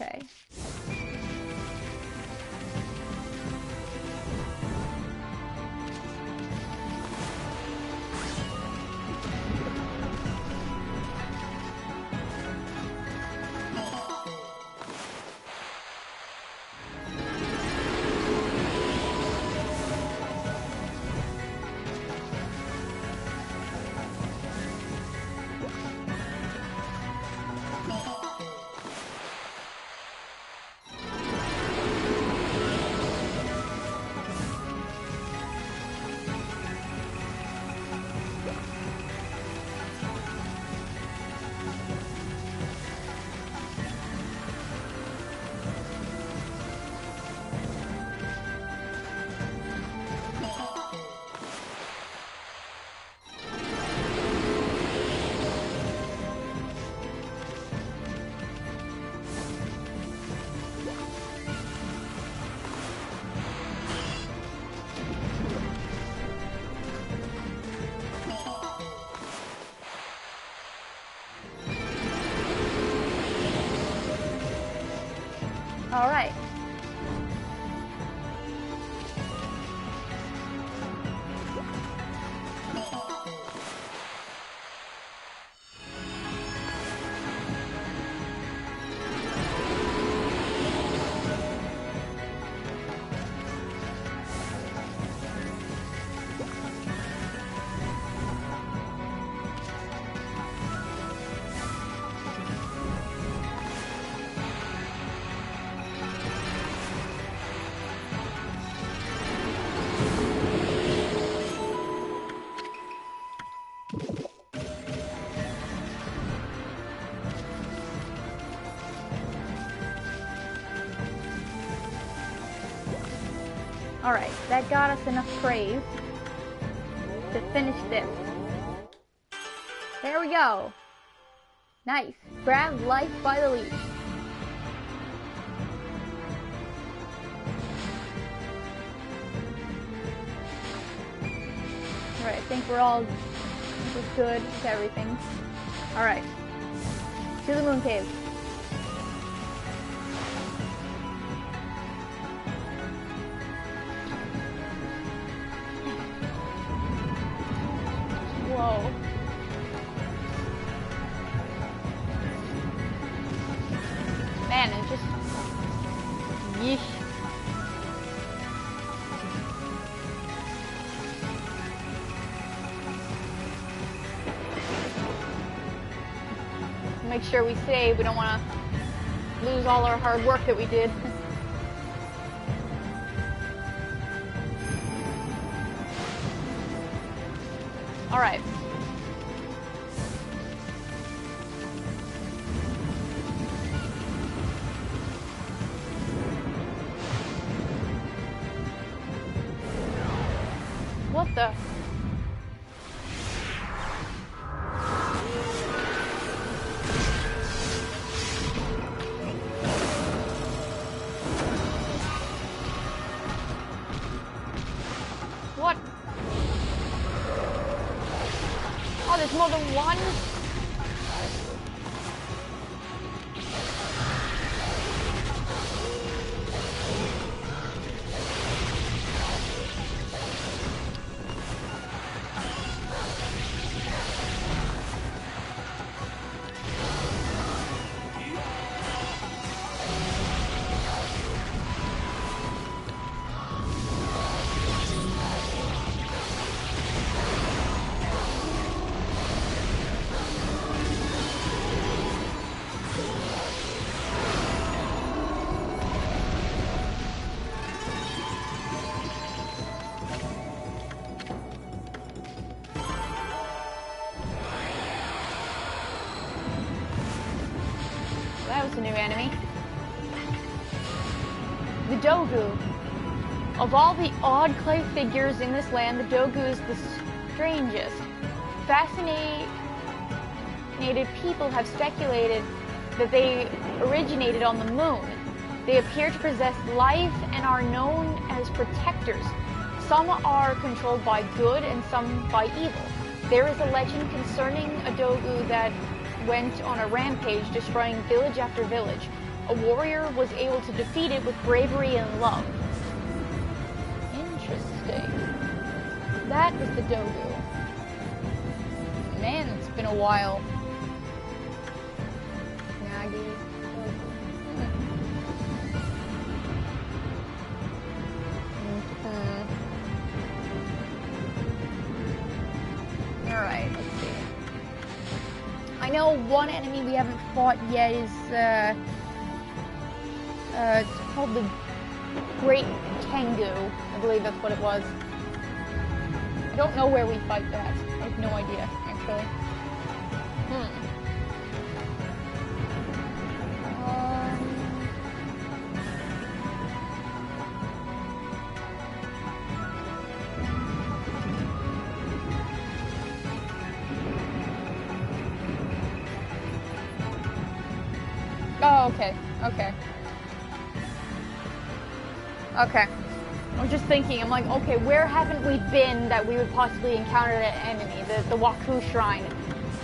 Okay. All right. Alright, that got us enough praise to finish this. There we go. Nice. Grab life by the leash. Alright, I think we're good with everything. Alright. To the moon cave. Whoa. Man, it just... yeesh. Make sure we save. We don't want to lose all our hard work that we did. Alright. What the? What? Oh, there's more than one? That was a new enemy. The Dogu. Of all the odd clay figures in this land, the Dogu is the strangest. Fascinated people have speculated that they originated on the moon. They appear to possess life and are known as protectors. Some are controlled by good and some by evil. There is a legend concerning a Dogu that went on a rampage, destroying village after village. A warrior was able to defeat it with bravery and love. Interesting. That was the Dogu. Man, it's been a while. Nagi. Alright, let's see. I know one enemy we haven't fought yet is, it's called the Great Tengu. I believe that's what it was. I don't know where we fight that. I have no idea, actually. Oh, okay, okay. Okay. I was just thinking, I'm like, okay, where haven't we been that we would possibly encounter that enemy? The Waku Shrine.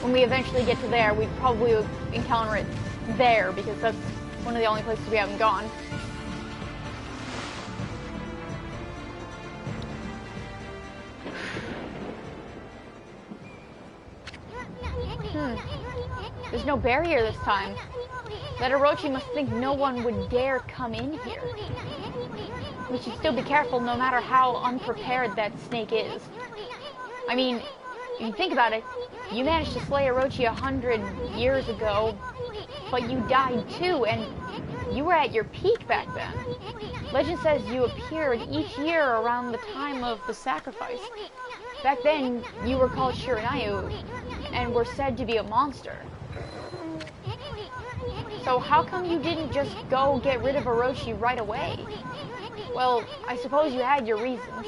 When we eventually get to there, we probably would encounter it there, because that's one of the only places we haven't gone. There's no barrier this time. That Orochi must think no one would dare come in here. We should still be careful no matter how unprepared that snake is. I mean, if you think about it, you managed to slay Orochi 100 years ago, but you died too, and you were at your peak back then. Legend says you appeared each year around the time of the sacrifice. Back then, you were called Shiranayu, and were said to be a monster. So how come you didn't just go get rid of Orochi right away? Well, I suppose you had your reasons.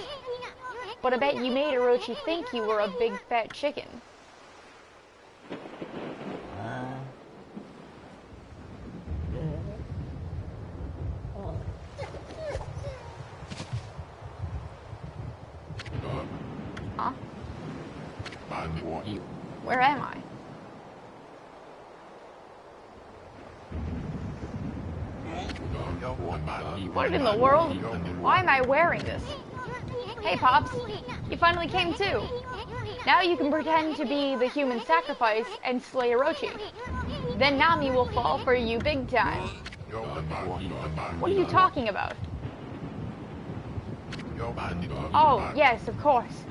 But I bet you made Orochi think you were a big fat chicken. Huh? Where am I? What in the world? Why am I wearing this? Hey, Pops. You finally came too. Now you can pretend to be the human sacrifice and slay Orochi. Then Nami will fall for you big time. What are you talking about? Oh, yes, of course.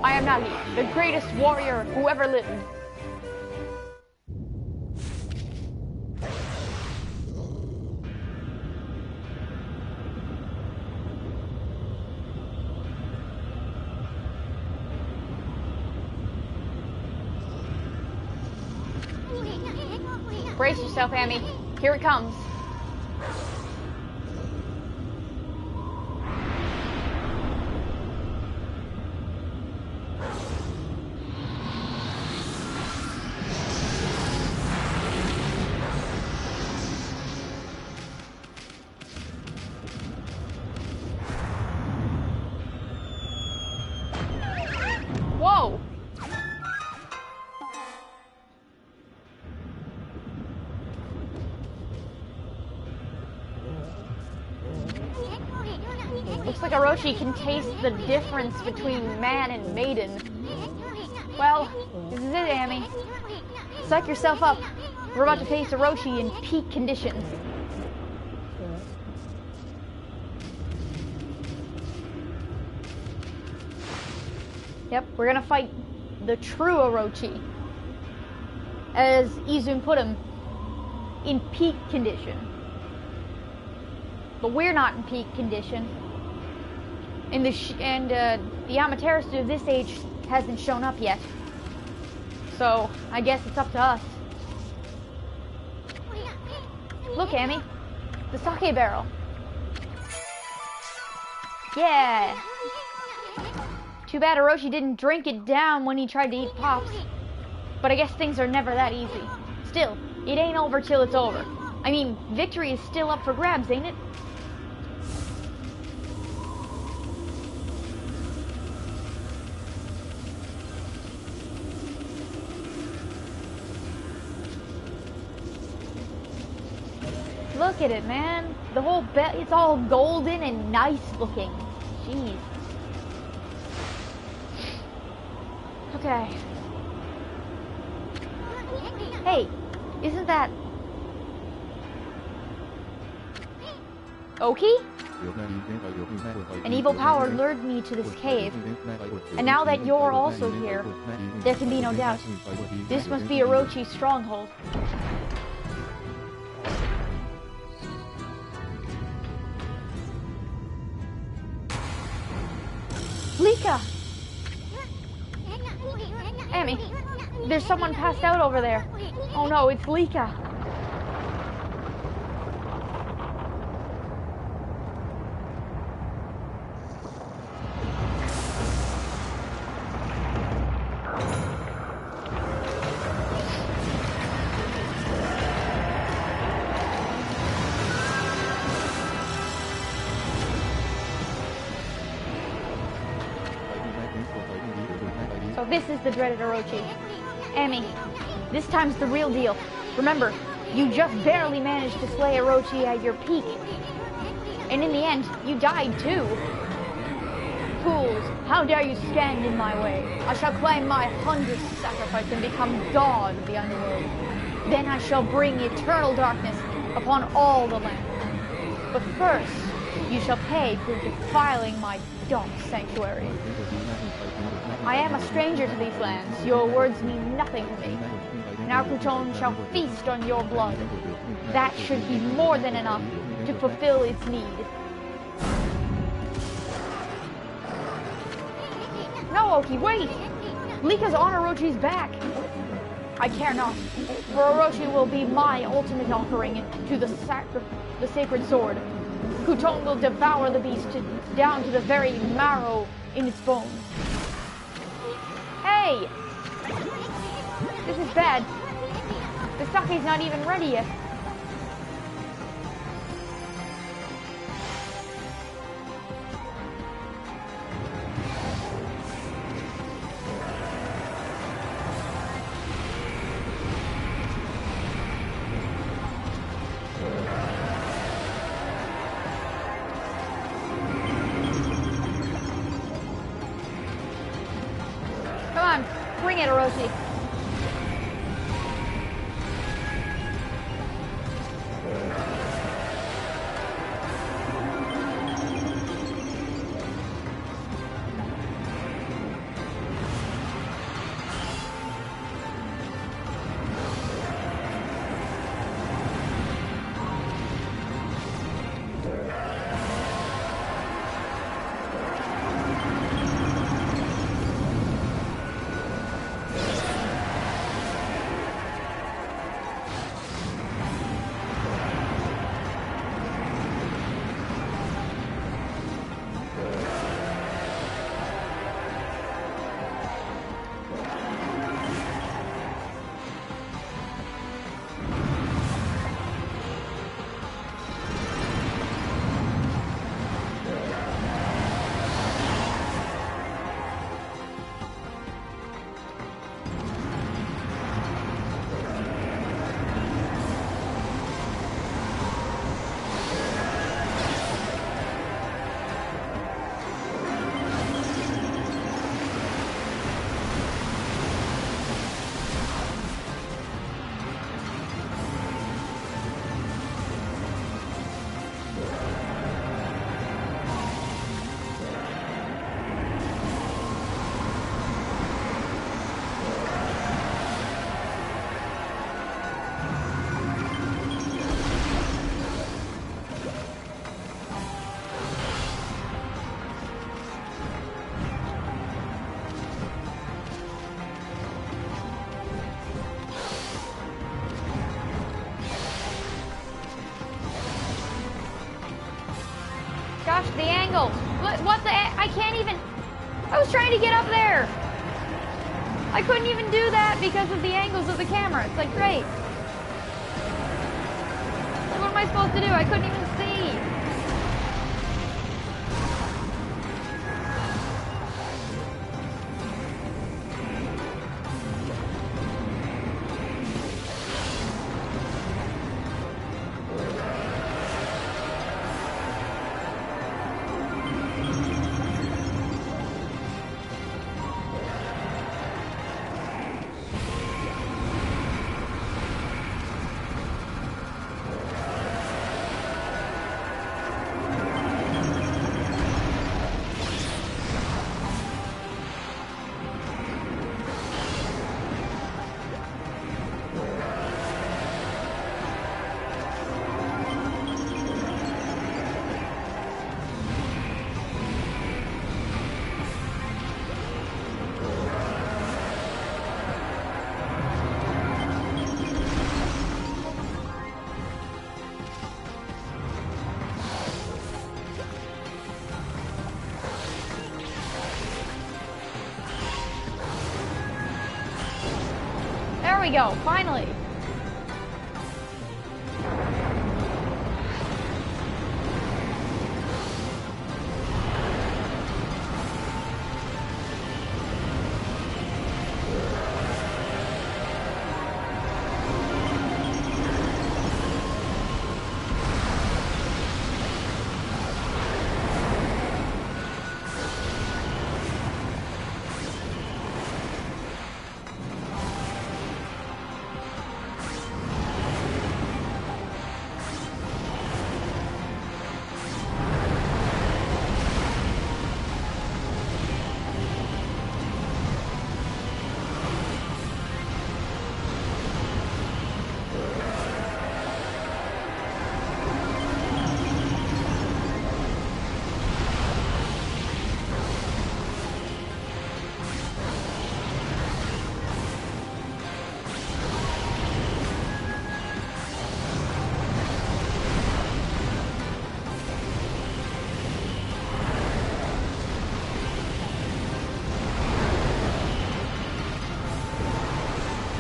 I am Nagi, the greatest warrior who ever lived. Brace yourself, Amy. Here it comes. Whoa! Looks like Orochi can taste the difference between man and maiden. Well, this is it, Amy. Psych yourself up. We're about to face Orochi in peak conditions. Yep, we're gonna fight the true Orochi. As Izun put him, in peak condition. But we're not in peak condition. And the Amaterasu of this age hasn't shown up yet. So, I guess it's up to us. Look, Amy. The sake barrel. Yeah! Too bad Orochi didn't drink it down when he tried to eat Pops. But I guess things are never that easy. Still, it ain't over till it's over. I mean, victory is still up for grabs, ain't it? Look at it, man. The whole it's all golden and nice looking. Jeez. Okay. Hey, isn't that Oki? An evil power lured me to this cave. And now that you're also here, there can be no doubt. This must be Orochi's stronghold. Lika! Amy, there's someone passed out over there. Oh no, it's Lika. So this is the dreaded Orochi. Amy, this time's the real deal. Remember, you just barely managed to slay Orochi at your peak. And in the end, you died too. Fools, how dare you stand in my way? I shall claim my 100th sacrifice and become god of the underworld. Then I shall bring eternal darkness upon all the land. But first, you shall pay for defiling my dark sanctuary. I am a stranger to these lands. Your words mean nothing to me. Now Kuton shall feast on your blood. That should be more than enough to fulfill its need. No, Oki, wait! Lika's on Orochi's back. I care not, for Orochi will be my ultimate offering to the sacred sword. Kuton will devour the beast down to the very marrow in its bones. Hey! This is bad. The sake's not even ready yet. Come on, bring it, Orochi. can't even... I was trying to get up there! I couldn't even do that because of the angles of the camera. It's like, great. Like, what am I supposed to do? I couldn't even see. There we go, finally.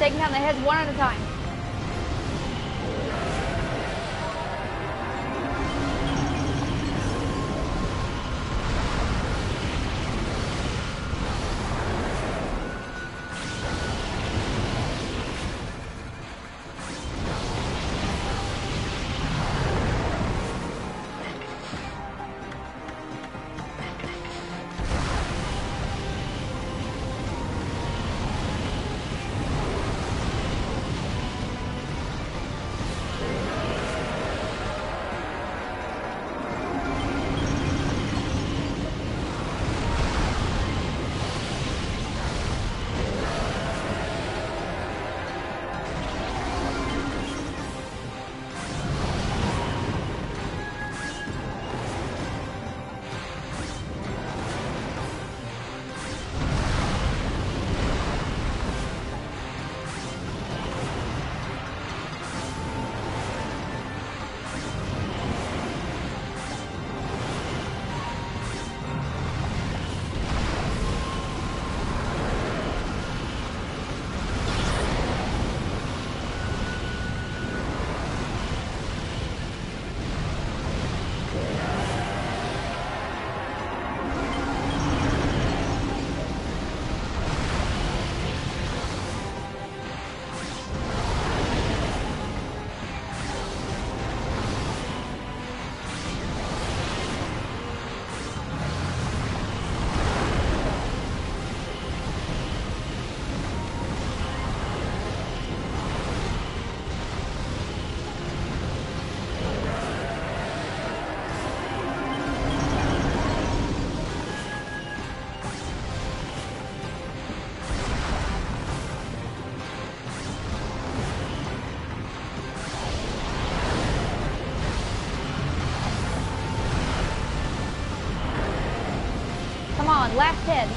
Taking down the heads one at a time. on, last head.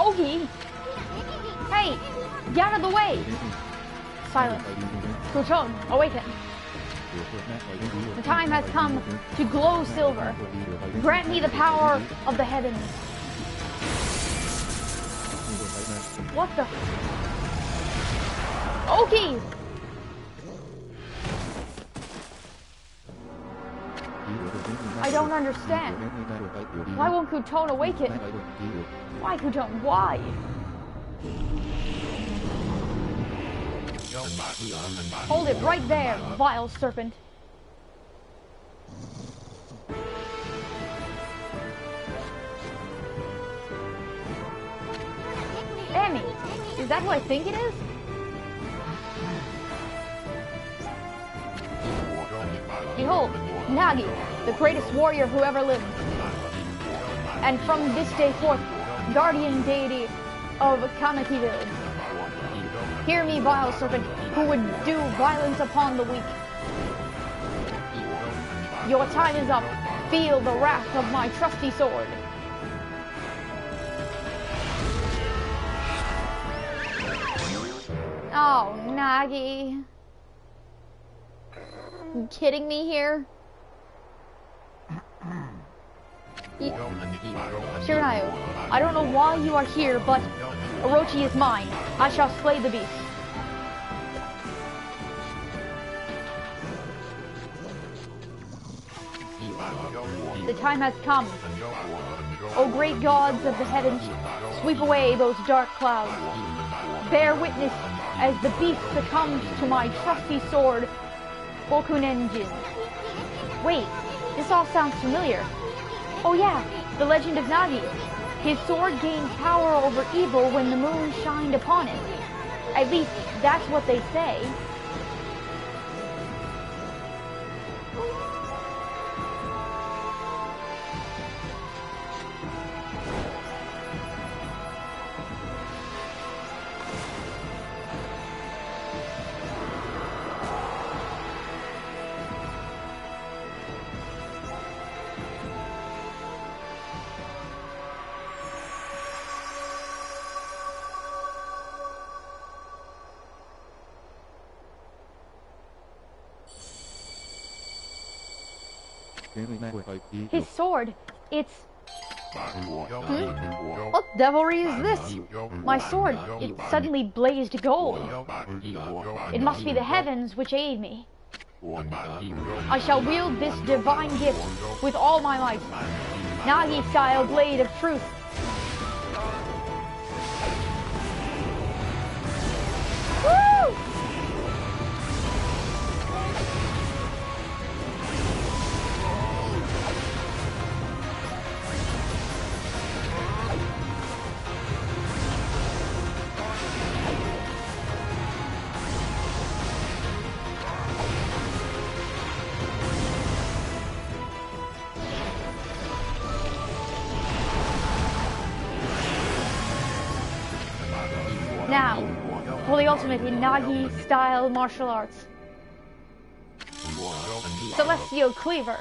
Oki! Hey! Get out of the way! Silence. Kuton, awaken. The time has come to glow silver. Grant me the power of the heavens. What the? Oki! I don't understand. Why won't Kuton awaken? Why, Kuton? Why? Hold it right there, vile serpent. Amy, is that who I think it is? Behold, Nagi, the greatest warrior who ever lived. And from this day forth, guardian deity of Kamaki village. Hear me, vile serpent, who would do violence upon the weak. Your time is up. Feel the wrath of my trusty sword. Oh, Nagi. You kidding me here? Shiranayu, I don't know why you are here, but Orochi is mine. I shall slay the beast. The time has come. O great gods of the heavens, sweep away those dark clouds. Bear witness as the beast succumbs to my trusty sword, Bokunenjin. Wait, this all sounds familiar. Oh yeah, the legend of Nagi. His sword gained power over evil when the moon shined upon it. At least, that's what they say. His sword, it's... What devilry is this? My sword, it suddenly blazed gold. It must be the heavens which aid me. I shall wield this divine gift with all my might. Nagi-style blade of truth. Woo! Now, for the ultimate in Nagi-style martial arts. Celestial Cleaver.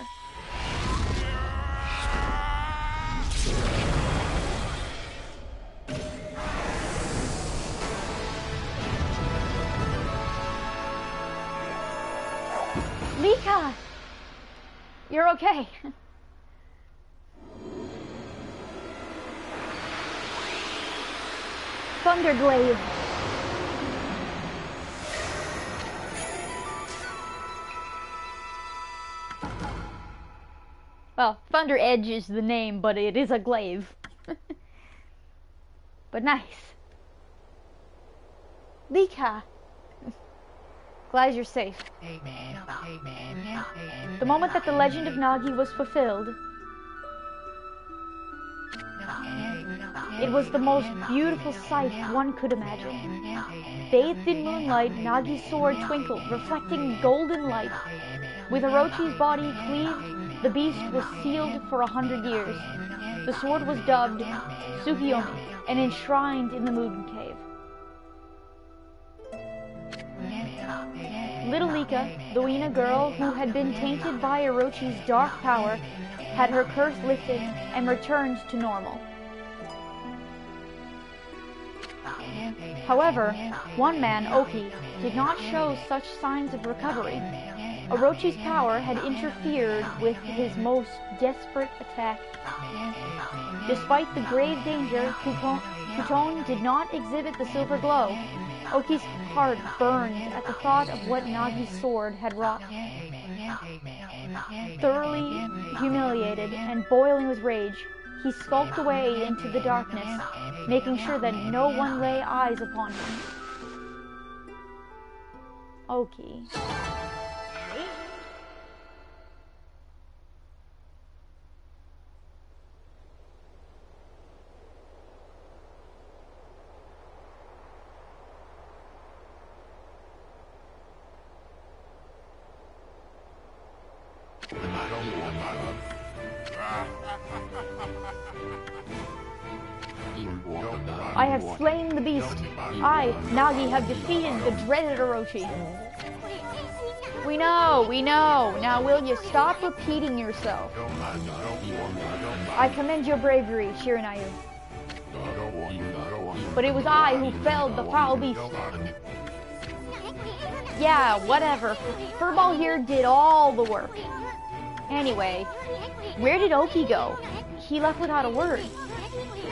Mika! You're okay. Thunderglaive. Well, Thunder Edge is the name, but it is a glaive. But nice. Lika. Glad you're safe. The moment that the legend of Nagi was fulfilled, it was the most beautiful sight one could imagine. Bathed in moonlight, Nagi's sword twinkled, reflecting golden light. With Orochi's body cleaved, the beast was sealed for 100 years. The sword was dubbed Tsukiyomi and enshrined in the Moon Cave. Little Lika, the Uina girl who had been tainted by Orochi's dark power, had her curse lifted and returned to normal. However, one man, Oki, did not show such signs of recovery. Orochi's power had interfered with his most desperate attack. Despite the grave danger, Kuton did not exhibit the silver glow. Oki's heart burned at the thought of what Nagi's sword had wrought. Thoroughly humiliated and boiling with rage, he skulked away into the darkness, making sure that no one lay eyes upon him. Oki. I have slain the beast. I, Nagi, have defeated the dreaded Orochi. We know. Now will you stop repeating yourself? I commend your bravery, Shiranayu. But it was I who felled the foul beast. Yeah, whatever. Furball here did all the work. Anyway, where did Oki go? He left without a word.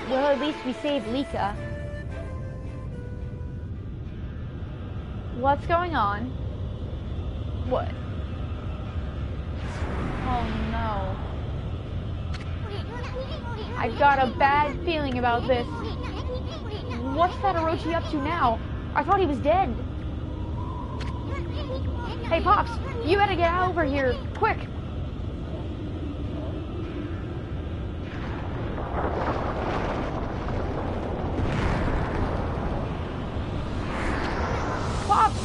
Well, at least we saved Lika. What's going on? What? Oh no. I've got a bad feeling about this. What's that Orochi up to now? I thought he was dead. Hey, Pops, you gotta get over here, quick! Pops!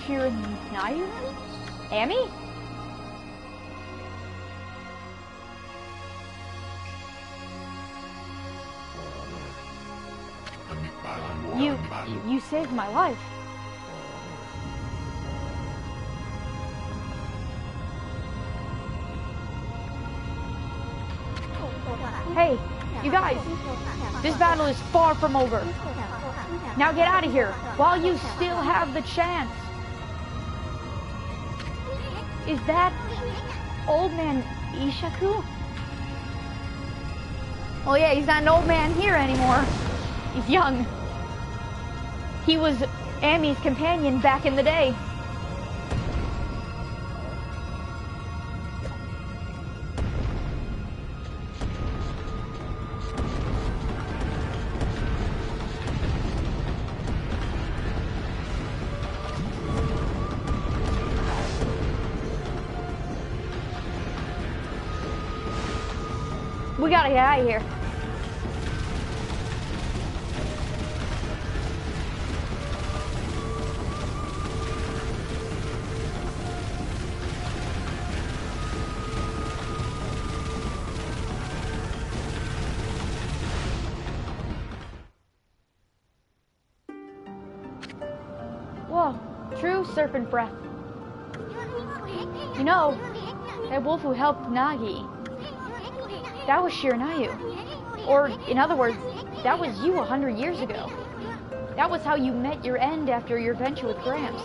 Shiranayu? Amy? You saved my life. Hey, you guys, this battle is far from over. Now get out of here while you still have the chance. Is that old man Ishaku? Oh yeah, he's not an old man here anymore. He's young. He was Amy's companion back in the day. We gotta get out of here. Whoa, true serpent breath. You know, that wolf who helped Nagi, that was Shiranayu. Or, in other words, that was you 100 years ago. That was how you met your end after your venture with Gramps.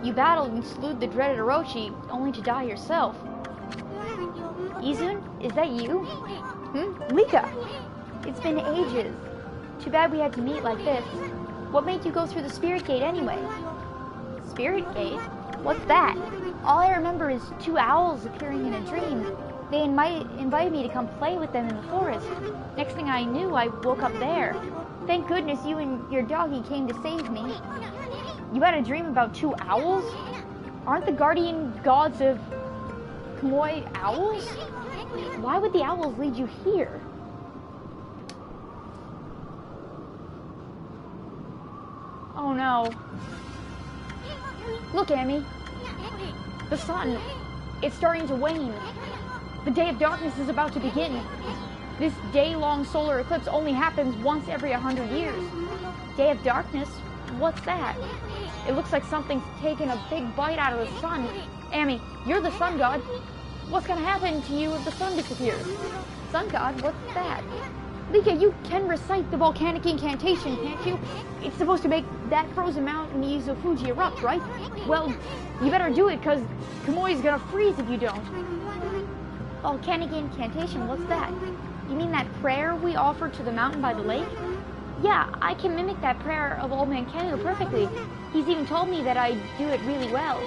You battled and slew the dreaded Orochi, only to die yourself. Izun, is that you? Lika! It's been ages. Too bad we had to meet like this. What made you go through the Spirit Gate anyway? Spirit Gate? What's that? All I remember is two owls appearing in a dream. They invited me to come play with them in the forest. Next thing I knew, I woke up there. Thank goodness you and your doggy came to save me. You had a dream about two owls? Aren't the guardian gods of Kamui owls? Why would the owls lead you here? Oh no. Look, Amy. The sun, it's starting to wane. The day of darkness is about to begin. This day-long solar eclipse only happens once every 100 years. Day of darkness? What's that? It looks like something's taken a big bite out of the sun. Amy, you're the sun god. What's gonna happen to you if the sun disappears? Sun god? What's that? Lika, you can recite the volcanic incantation, can't you? It's supposed to make that frozen mountain Izu Fuji erupt, right? Well, you better do it, because Kamui's gonna freeze if you don't. Volcanic incantation? What's that? You mean that prayer we offered to the mountain by the lake? Yeah, I can mimic that prayer of Old Man Kenu perfectly. He's even told me that I do it really well.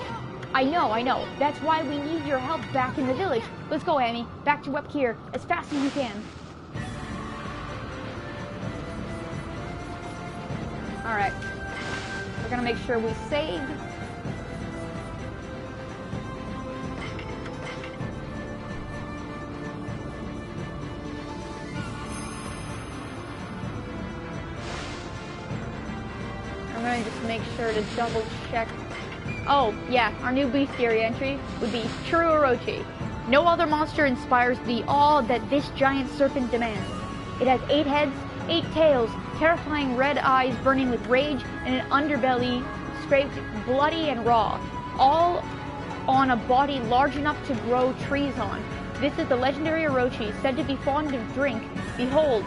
I know. That's why we need your help back in the village. Let's go, Amy. Back to Webkir as fast as you can. Alright. We're gonna make sure we save. I'm gonna just make sure to double check. Oh, yeah, our new bestiary entry would be True Orochi. No other monster inspires the awe that this giant serpent demands. It has 8 heads, 8 tails, terrifying red eyes burning with rage, and an underbelly scraped bloody and raw, all on a body large enough to grow trees on. This is the legendary Orochi, said to be fond of drink. Behold,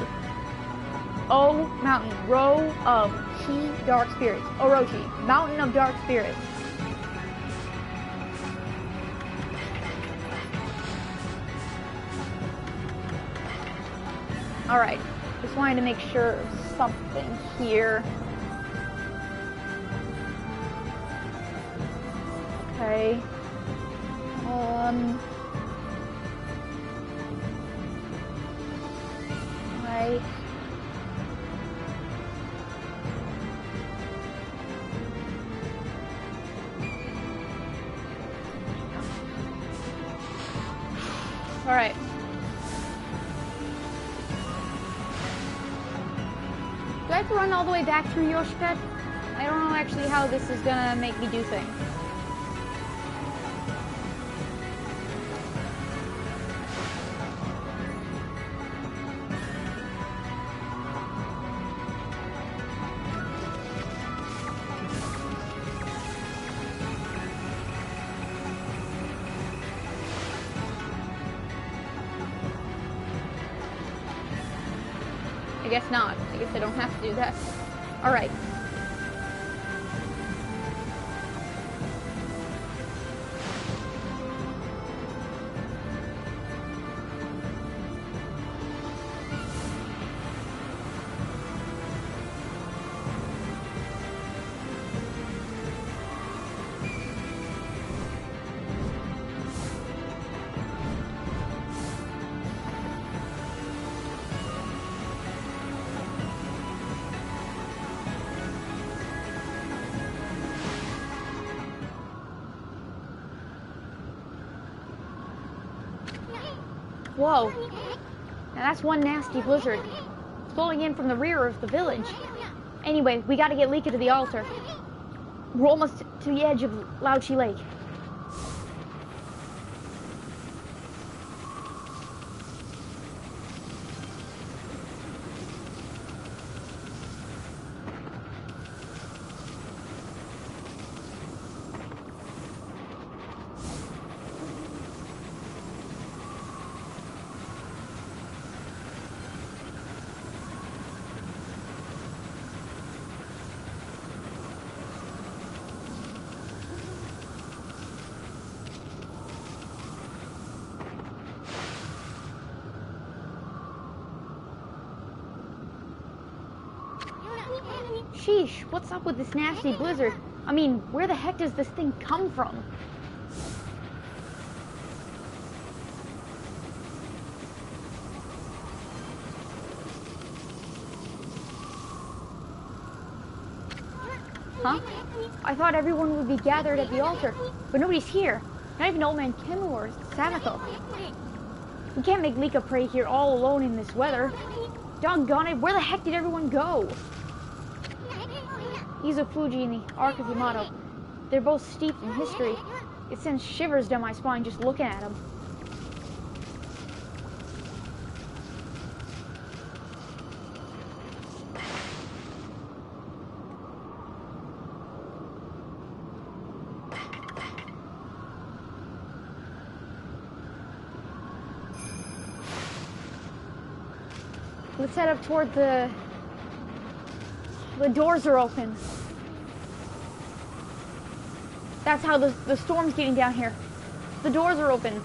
O mountain, row of key dark spirits. Orochi, mountain of dark spirits. Alright, just wanted to make sure of something here. Okay. Right. Alright. Do I have to run all the way back through Yoshipet? I don't know actually how this is gonna make me do things. I guess not. I guess I don't have to do that. Alright. Whoa. Now that's one nasty blizzard. It's blowing in from the rear of the village. Anyway, we gotta get Lika to the altar. We're almost to the edge of Laochi Lake. Sheesh, what's up with this nasty blizzard? I mean, where the heck does this thing come from? Huh? I thought everyone would be gathered at the altar, but nobody's here. Not even Old Man Kemu or Samiko. We can't make Lika pray here all alone in this weather. Doggone it, where the heck did everyone go? Izu Fuji and the Ark of Yamato. They're both steeped in history. It sends shivers down my spine just looking at them. Let's head up toward the doors are open. That's how the storm's getting down here. The doors are open.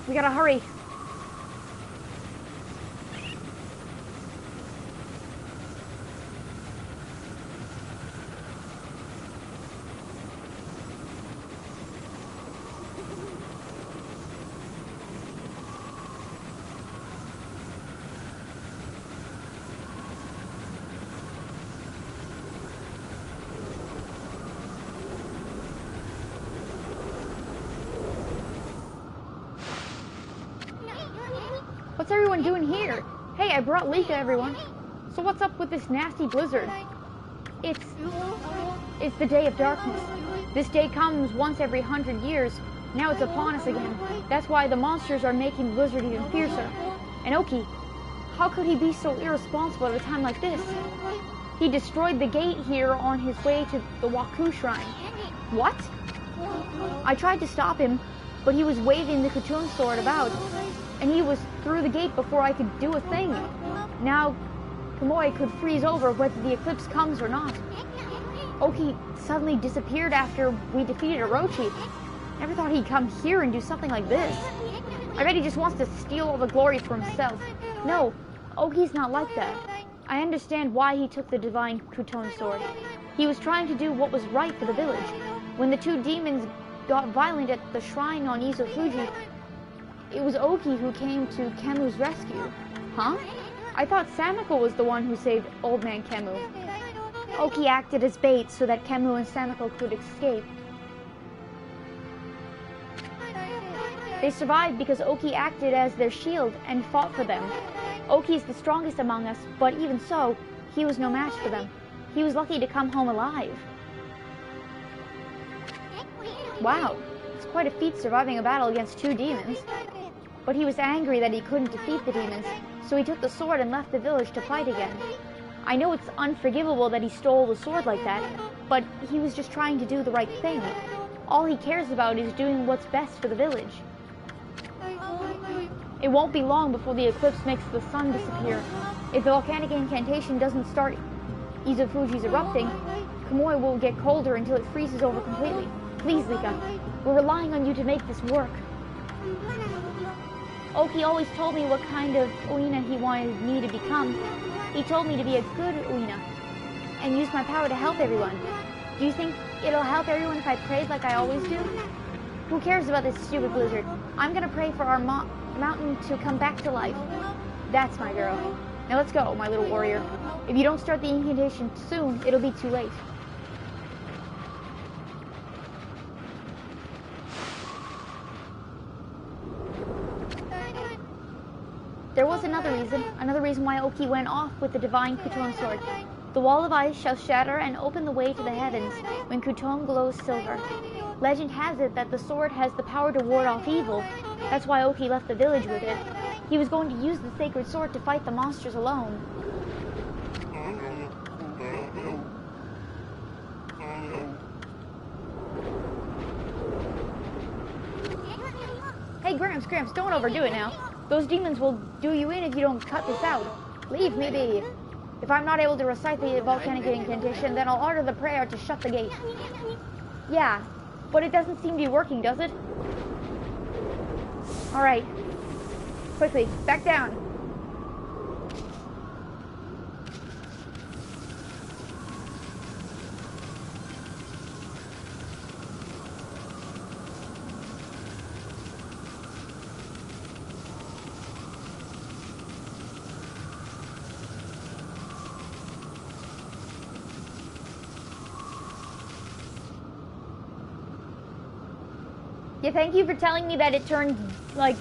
We gotta hurry. What's everyone doing here? Hey, I brought Lika, everyone. So what's up with this nasty blizzard? It's the day of darkness. This day comes once every 100 years. Now it's upon us again. That's why the monsters are making the blizzard even fiercer. And Oki, how could he be so irresponsible at a time like this? He destroyed the gate here on his way to the Waku Shrine. What? I tried to stop him, but he was waving the Kutun sword about, and he was through the gate before I could do a thing. Now, Kamui could freeze over whether the eclipse comes or not. Oki suddenly disappeared after we defeated Orochi. Never thought he'd come here and do something like this. I bet he just wants to steal all the glory for himself. No, Oki's not like that. I understand why he took the divine Kutun sword. He was trying to do what was right for the village. When the two demons got violent at the shrine on Izufuji, it was Oki who came to Kemu's rescue. Huh? I thought Samiko was the one who saved Old Man Kemu. Oki acted as bait so that Kemu and Samiko could escape. They survived because Oki acted as their shield and fought for them. Oki is the strongest among us, but even so, he was no match for them. He was lucky to come home alive. Wow, it's quite a feat surviving a battle against two demons. But he was angry that he couldn't defeat the demons, so he took the sword and left the village to fight again. I know it's unforgivable that he stole the sword like that, but he was just trying to do the right thing. All he cares about is doing what's best for the village. It won't be long before the eclipse makes the sun disappear. If the volcanic incantation doesn't start Izufuji's erupting, Kamui will get colder until it freezes over completely. Please, Lika, we're relying on you to make this work. Oki always told me what kind of Uina he wanted me to become. He told me to be a good Uina and use my power to help everyone. Do you think it'll help everyone if I prayed like I always do? Who cares about this stupid blizzard? I'm gonna pray for our mountain to come back to life. That's my girl. Now let's go, my little warrior. If you don't start the incantation soon, it'll be too late. There was another reason why Oki went off with the divine Kutun sword. The wall of ice shall shatter and open the way to the heavens when Kutun glows silver. Legend has it that the sword has the power to ward off evil. That's why Oki left the village with it. He was going to use the sacred sword to fight the monsters alone. Hey, Gramps, don't overdo it now. Those demons will do you in if you don't cut this out. Leave me be. If I'm not able to recite the volcanic incantation, then I'll order the prayer to shut the gate. Yeah, but it doesn't seem to be working, does it? Alright. Quickly, back down. Yeah, thank you for telling me that it turned, like,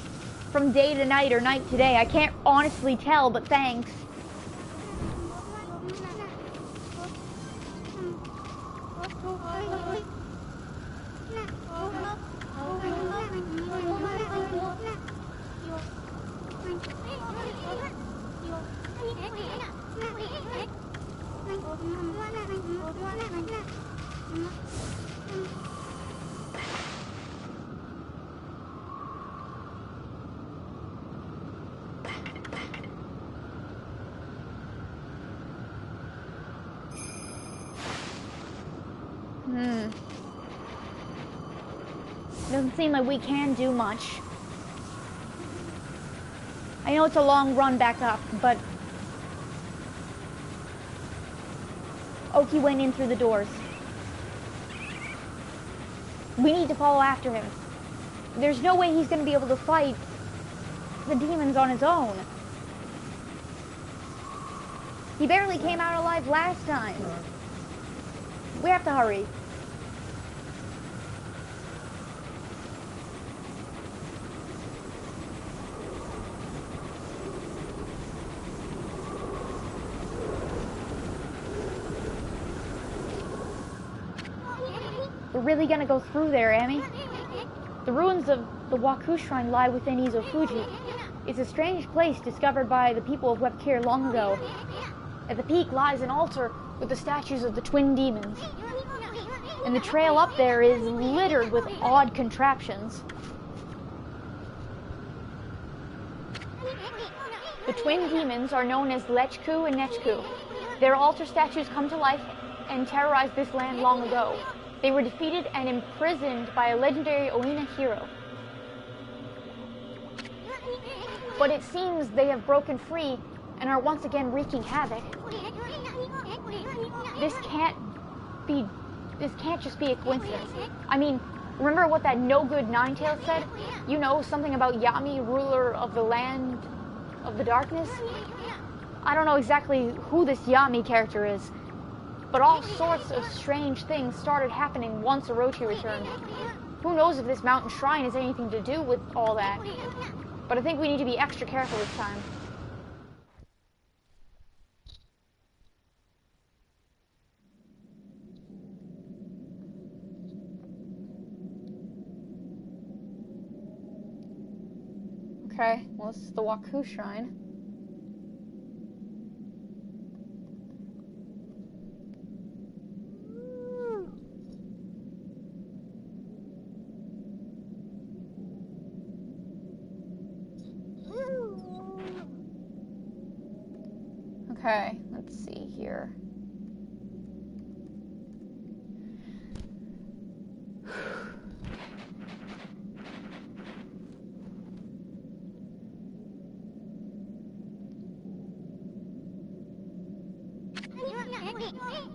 from day to night or night to day. I can't honestly tell, but thanks. Doesn't seem like we can do much. I know it's a long run back up, but Oki went in through the doors. We need to follow after him. There's no way he's going to be able to fight the demons on his own. He barely came out alive last time. We have to hurry. We're really gonna go through there, Amy. The ruins of the Waku Shrine lie within Izofuji. It's a strange place discovered by the people of Webkir long ago. At the peak lies an altar with the statues of the twin demons. And the trail up there is littered with odd contraptions. The twin demons are known as Lechku and Nechku. Their altar statues come to life and terrorized this land long ago. They were defeated and imprisoned by a legendary Oina hero. But it seems they have broken free and are once again wreaking havoc. This can't just be a coincidence. I mean, remember what that no-good Ninetails said? You know, something about Yami, ruler of the land of the darkness? I don't know exactly who this Yami character is, but all sorts of strange things started happening once Orochi returned. Who knows if this mountain shrine has anything to do with all that? But I think we need to be extra careful this time. Okay, well, this is the Waku Shrine. Okay, let's see here.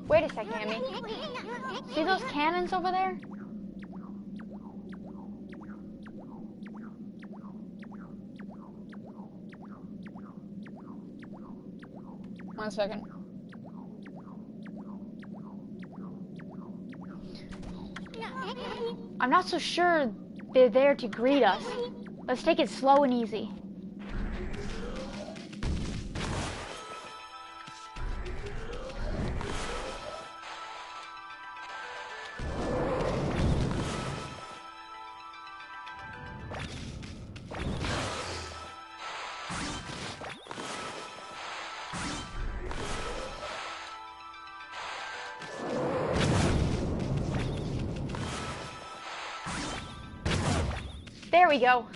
Wait a second, Amy. See those cannons over there? One second. I'm not so sure they're there to greet us. Let's take it slow and easy. There we go.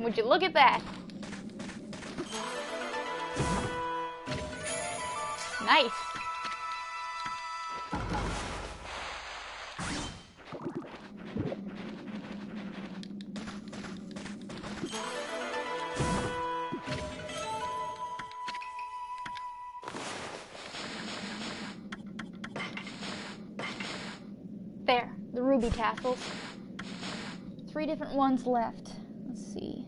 Would you look at that? Nice. There, the ruby tassels. 3 different ones left. Let's see.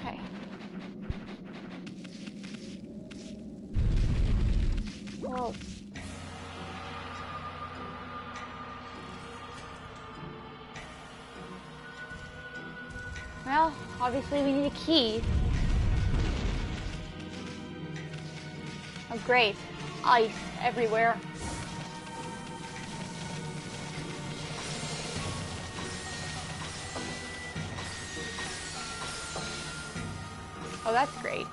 Okay. Whoa. Well, obviously we need a key. Oh great, ice everywhere. Oh, that's great.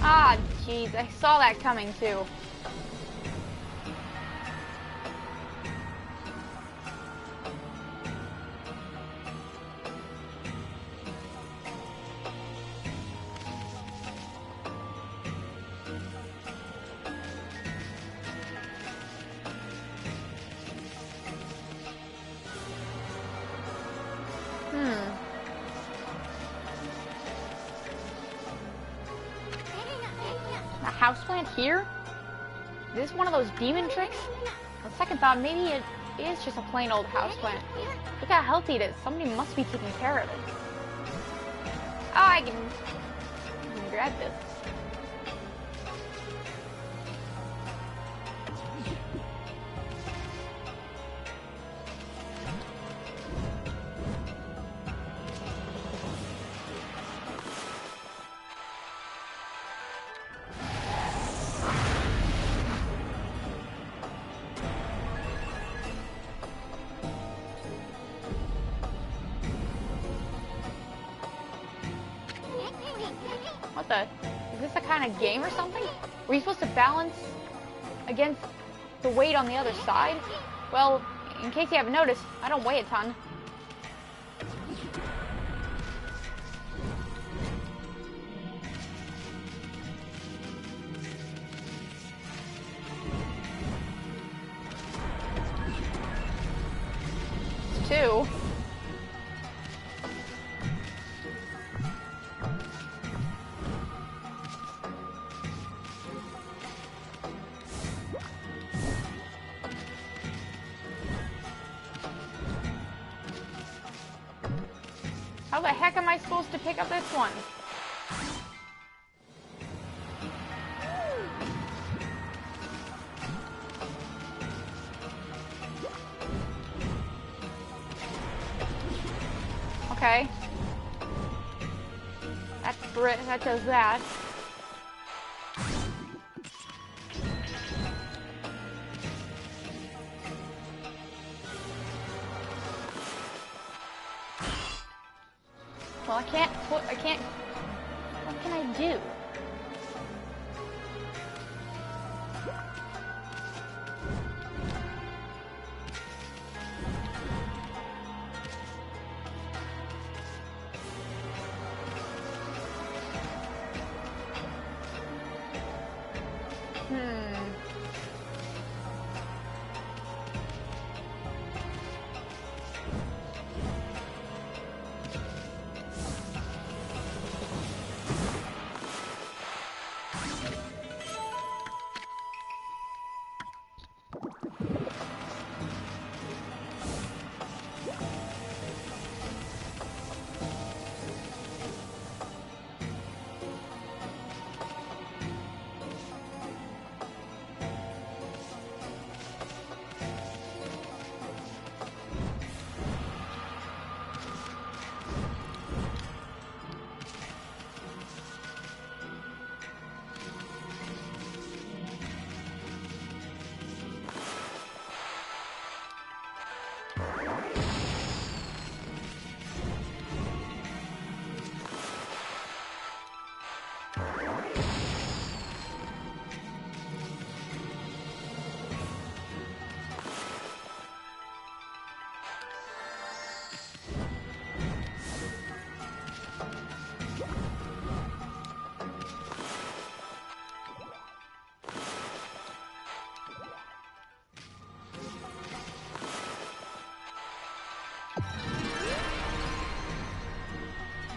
Ah, jeez, I saw that coming too. A houseplant here? Is this one of those demon tricks? On second thought, maybe it is just a plain old houseplant. Look how healthy it is. Somebody must be taking care of it. Oh, I can grab this. What the? Is this a kind of game or something? Were you supposed to balance against the weight on the other side? Well, in case you haven't noticed, I don't weigh a ton. It's 2. How the heck am I supposed to pick up this one? Okay. That does that. Well, I can't, what can I do?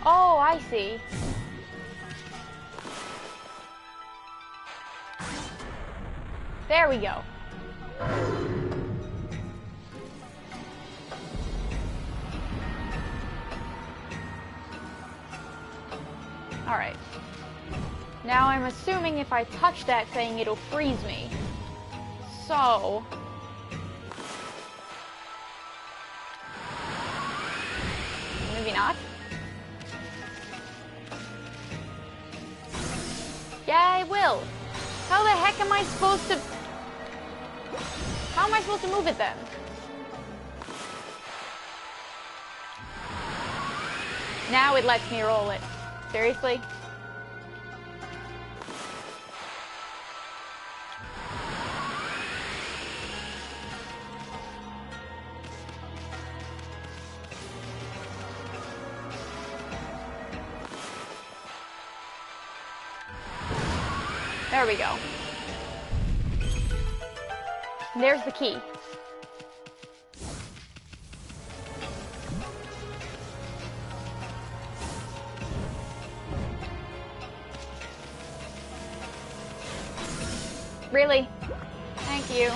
Oh, I see. There we go. Alright. Now I'm assuming if I touch that thing, it'll freeze me. So... maybe not. Yeah, I will. How the heck am I supposed to... how am I supposed to move it then? Now it lets me roll it. Seriously? There we go. There's the key. Really? Thank you.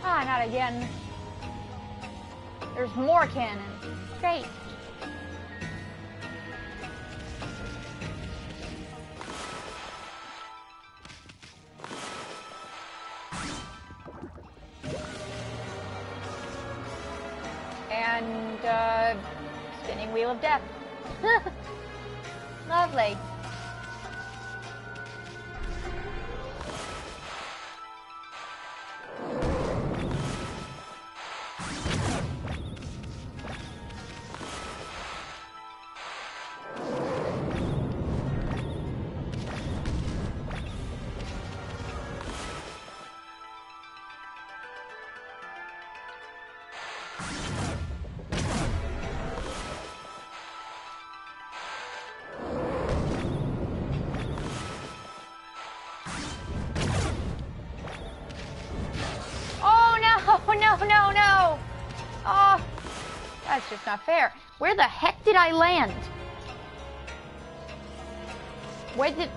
Ah, not again. There's more cannons. Great. And, spinning wheel of death. Lovely. No! Oh, that's just not fair. Where the heck did I land? Where did...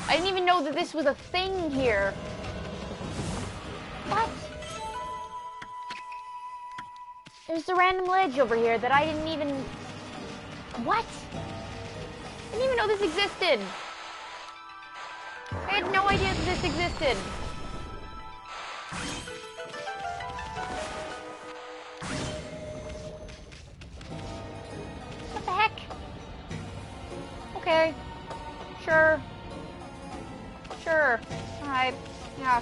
I didn't even know that this was a thing here. What? There's a random ledge over here that I didn't even... What? I didn't even know this existed. I had no idea that this existed. What the heck? Okay. Sure. Sure. Alright. Yeah.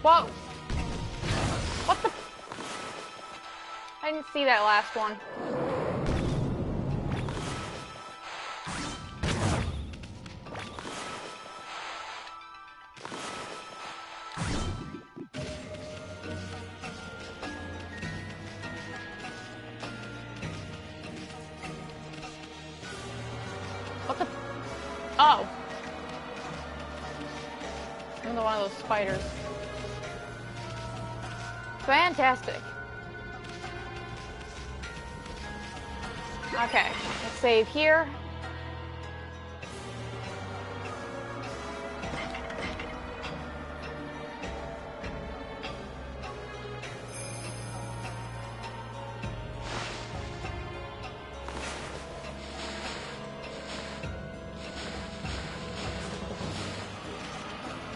Whoa! What the? I didn't see that last one. What the? Oh. Another one of those spiders. Fantastic. Okay, let's save here.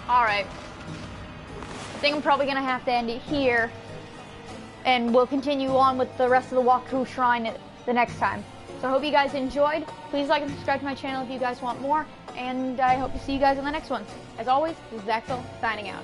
Alright. I think I'm probably gonna have to end it here. And we'll continue on with the rest of the walkthrough shrine the next time. So I hope you guys enjoyed. Please like and subscribe to my channel if you guys want more. And I hope to see you guys in the next one. As always, this is Axel, signing out.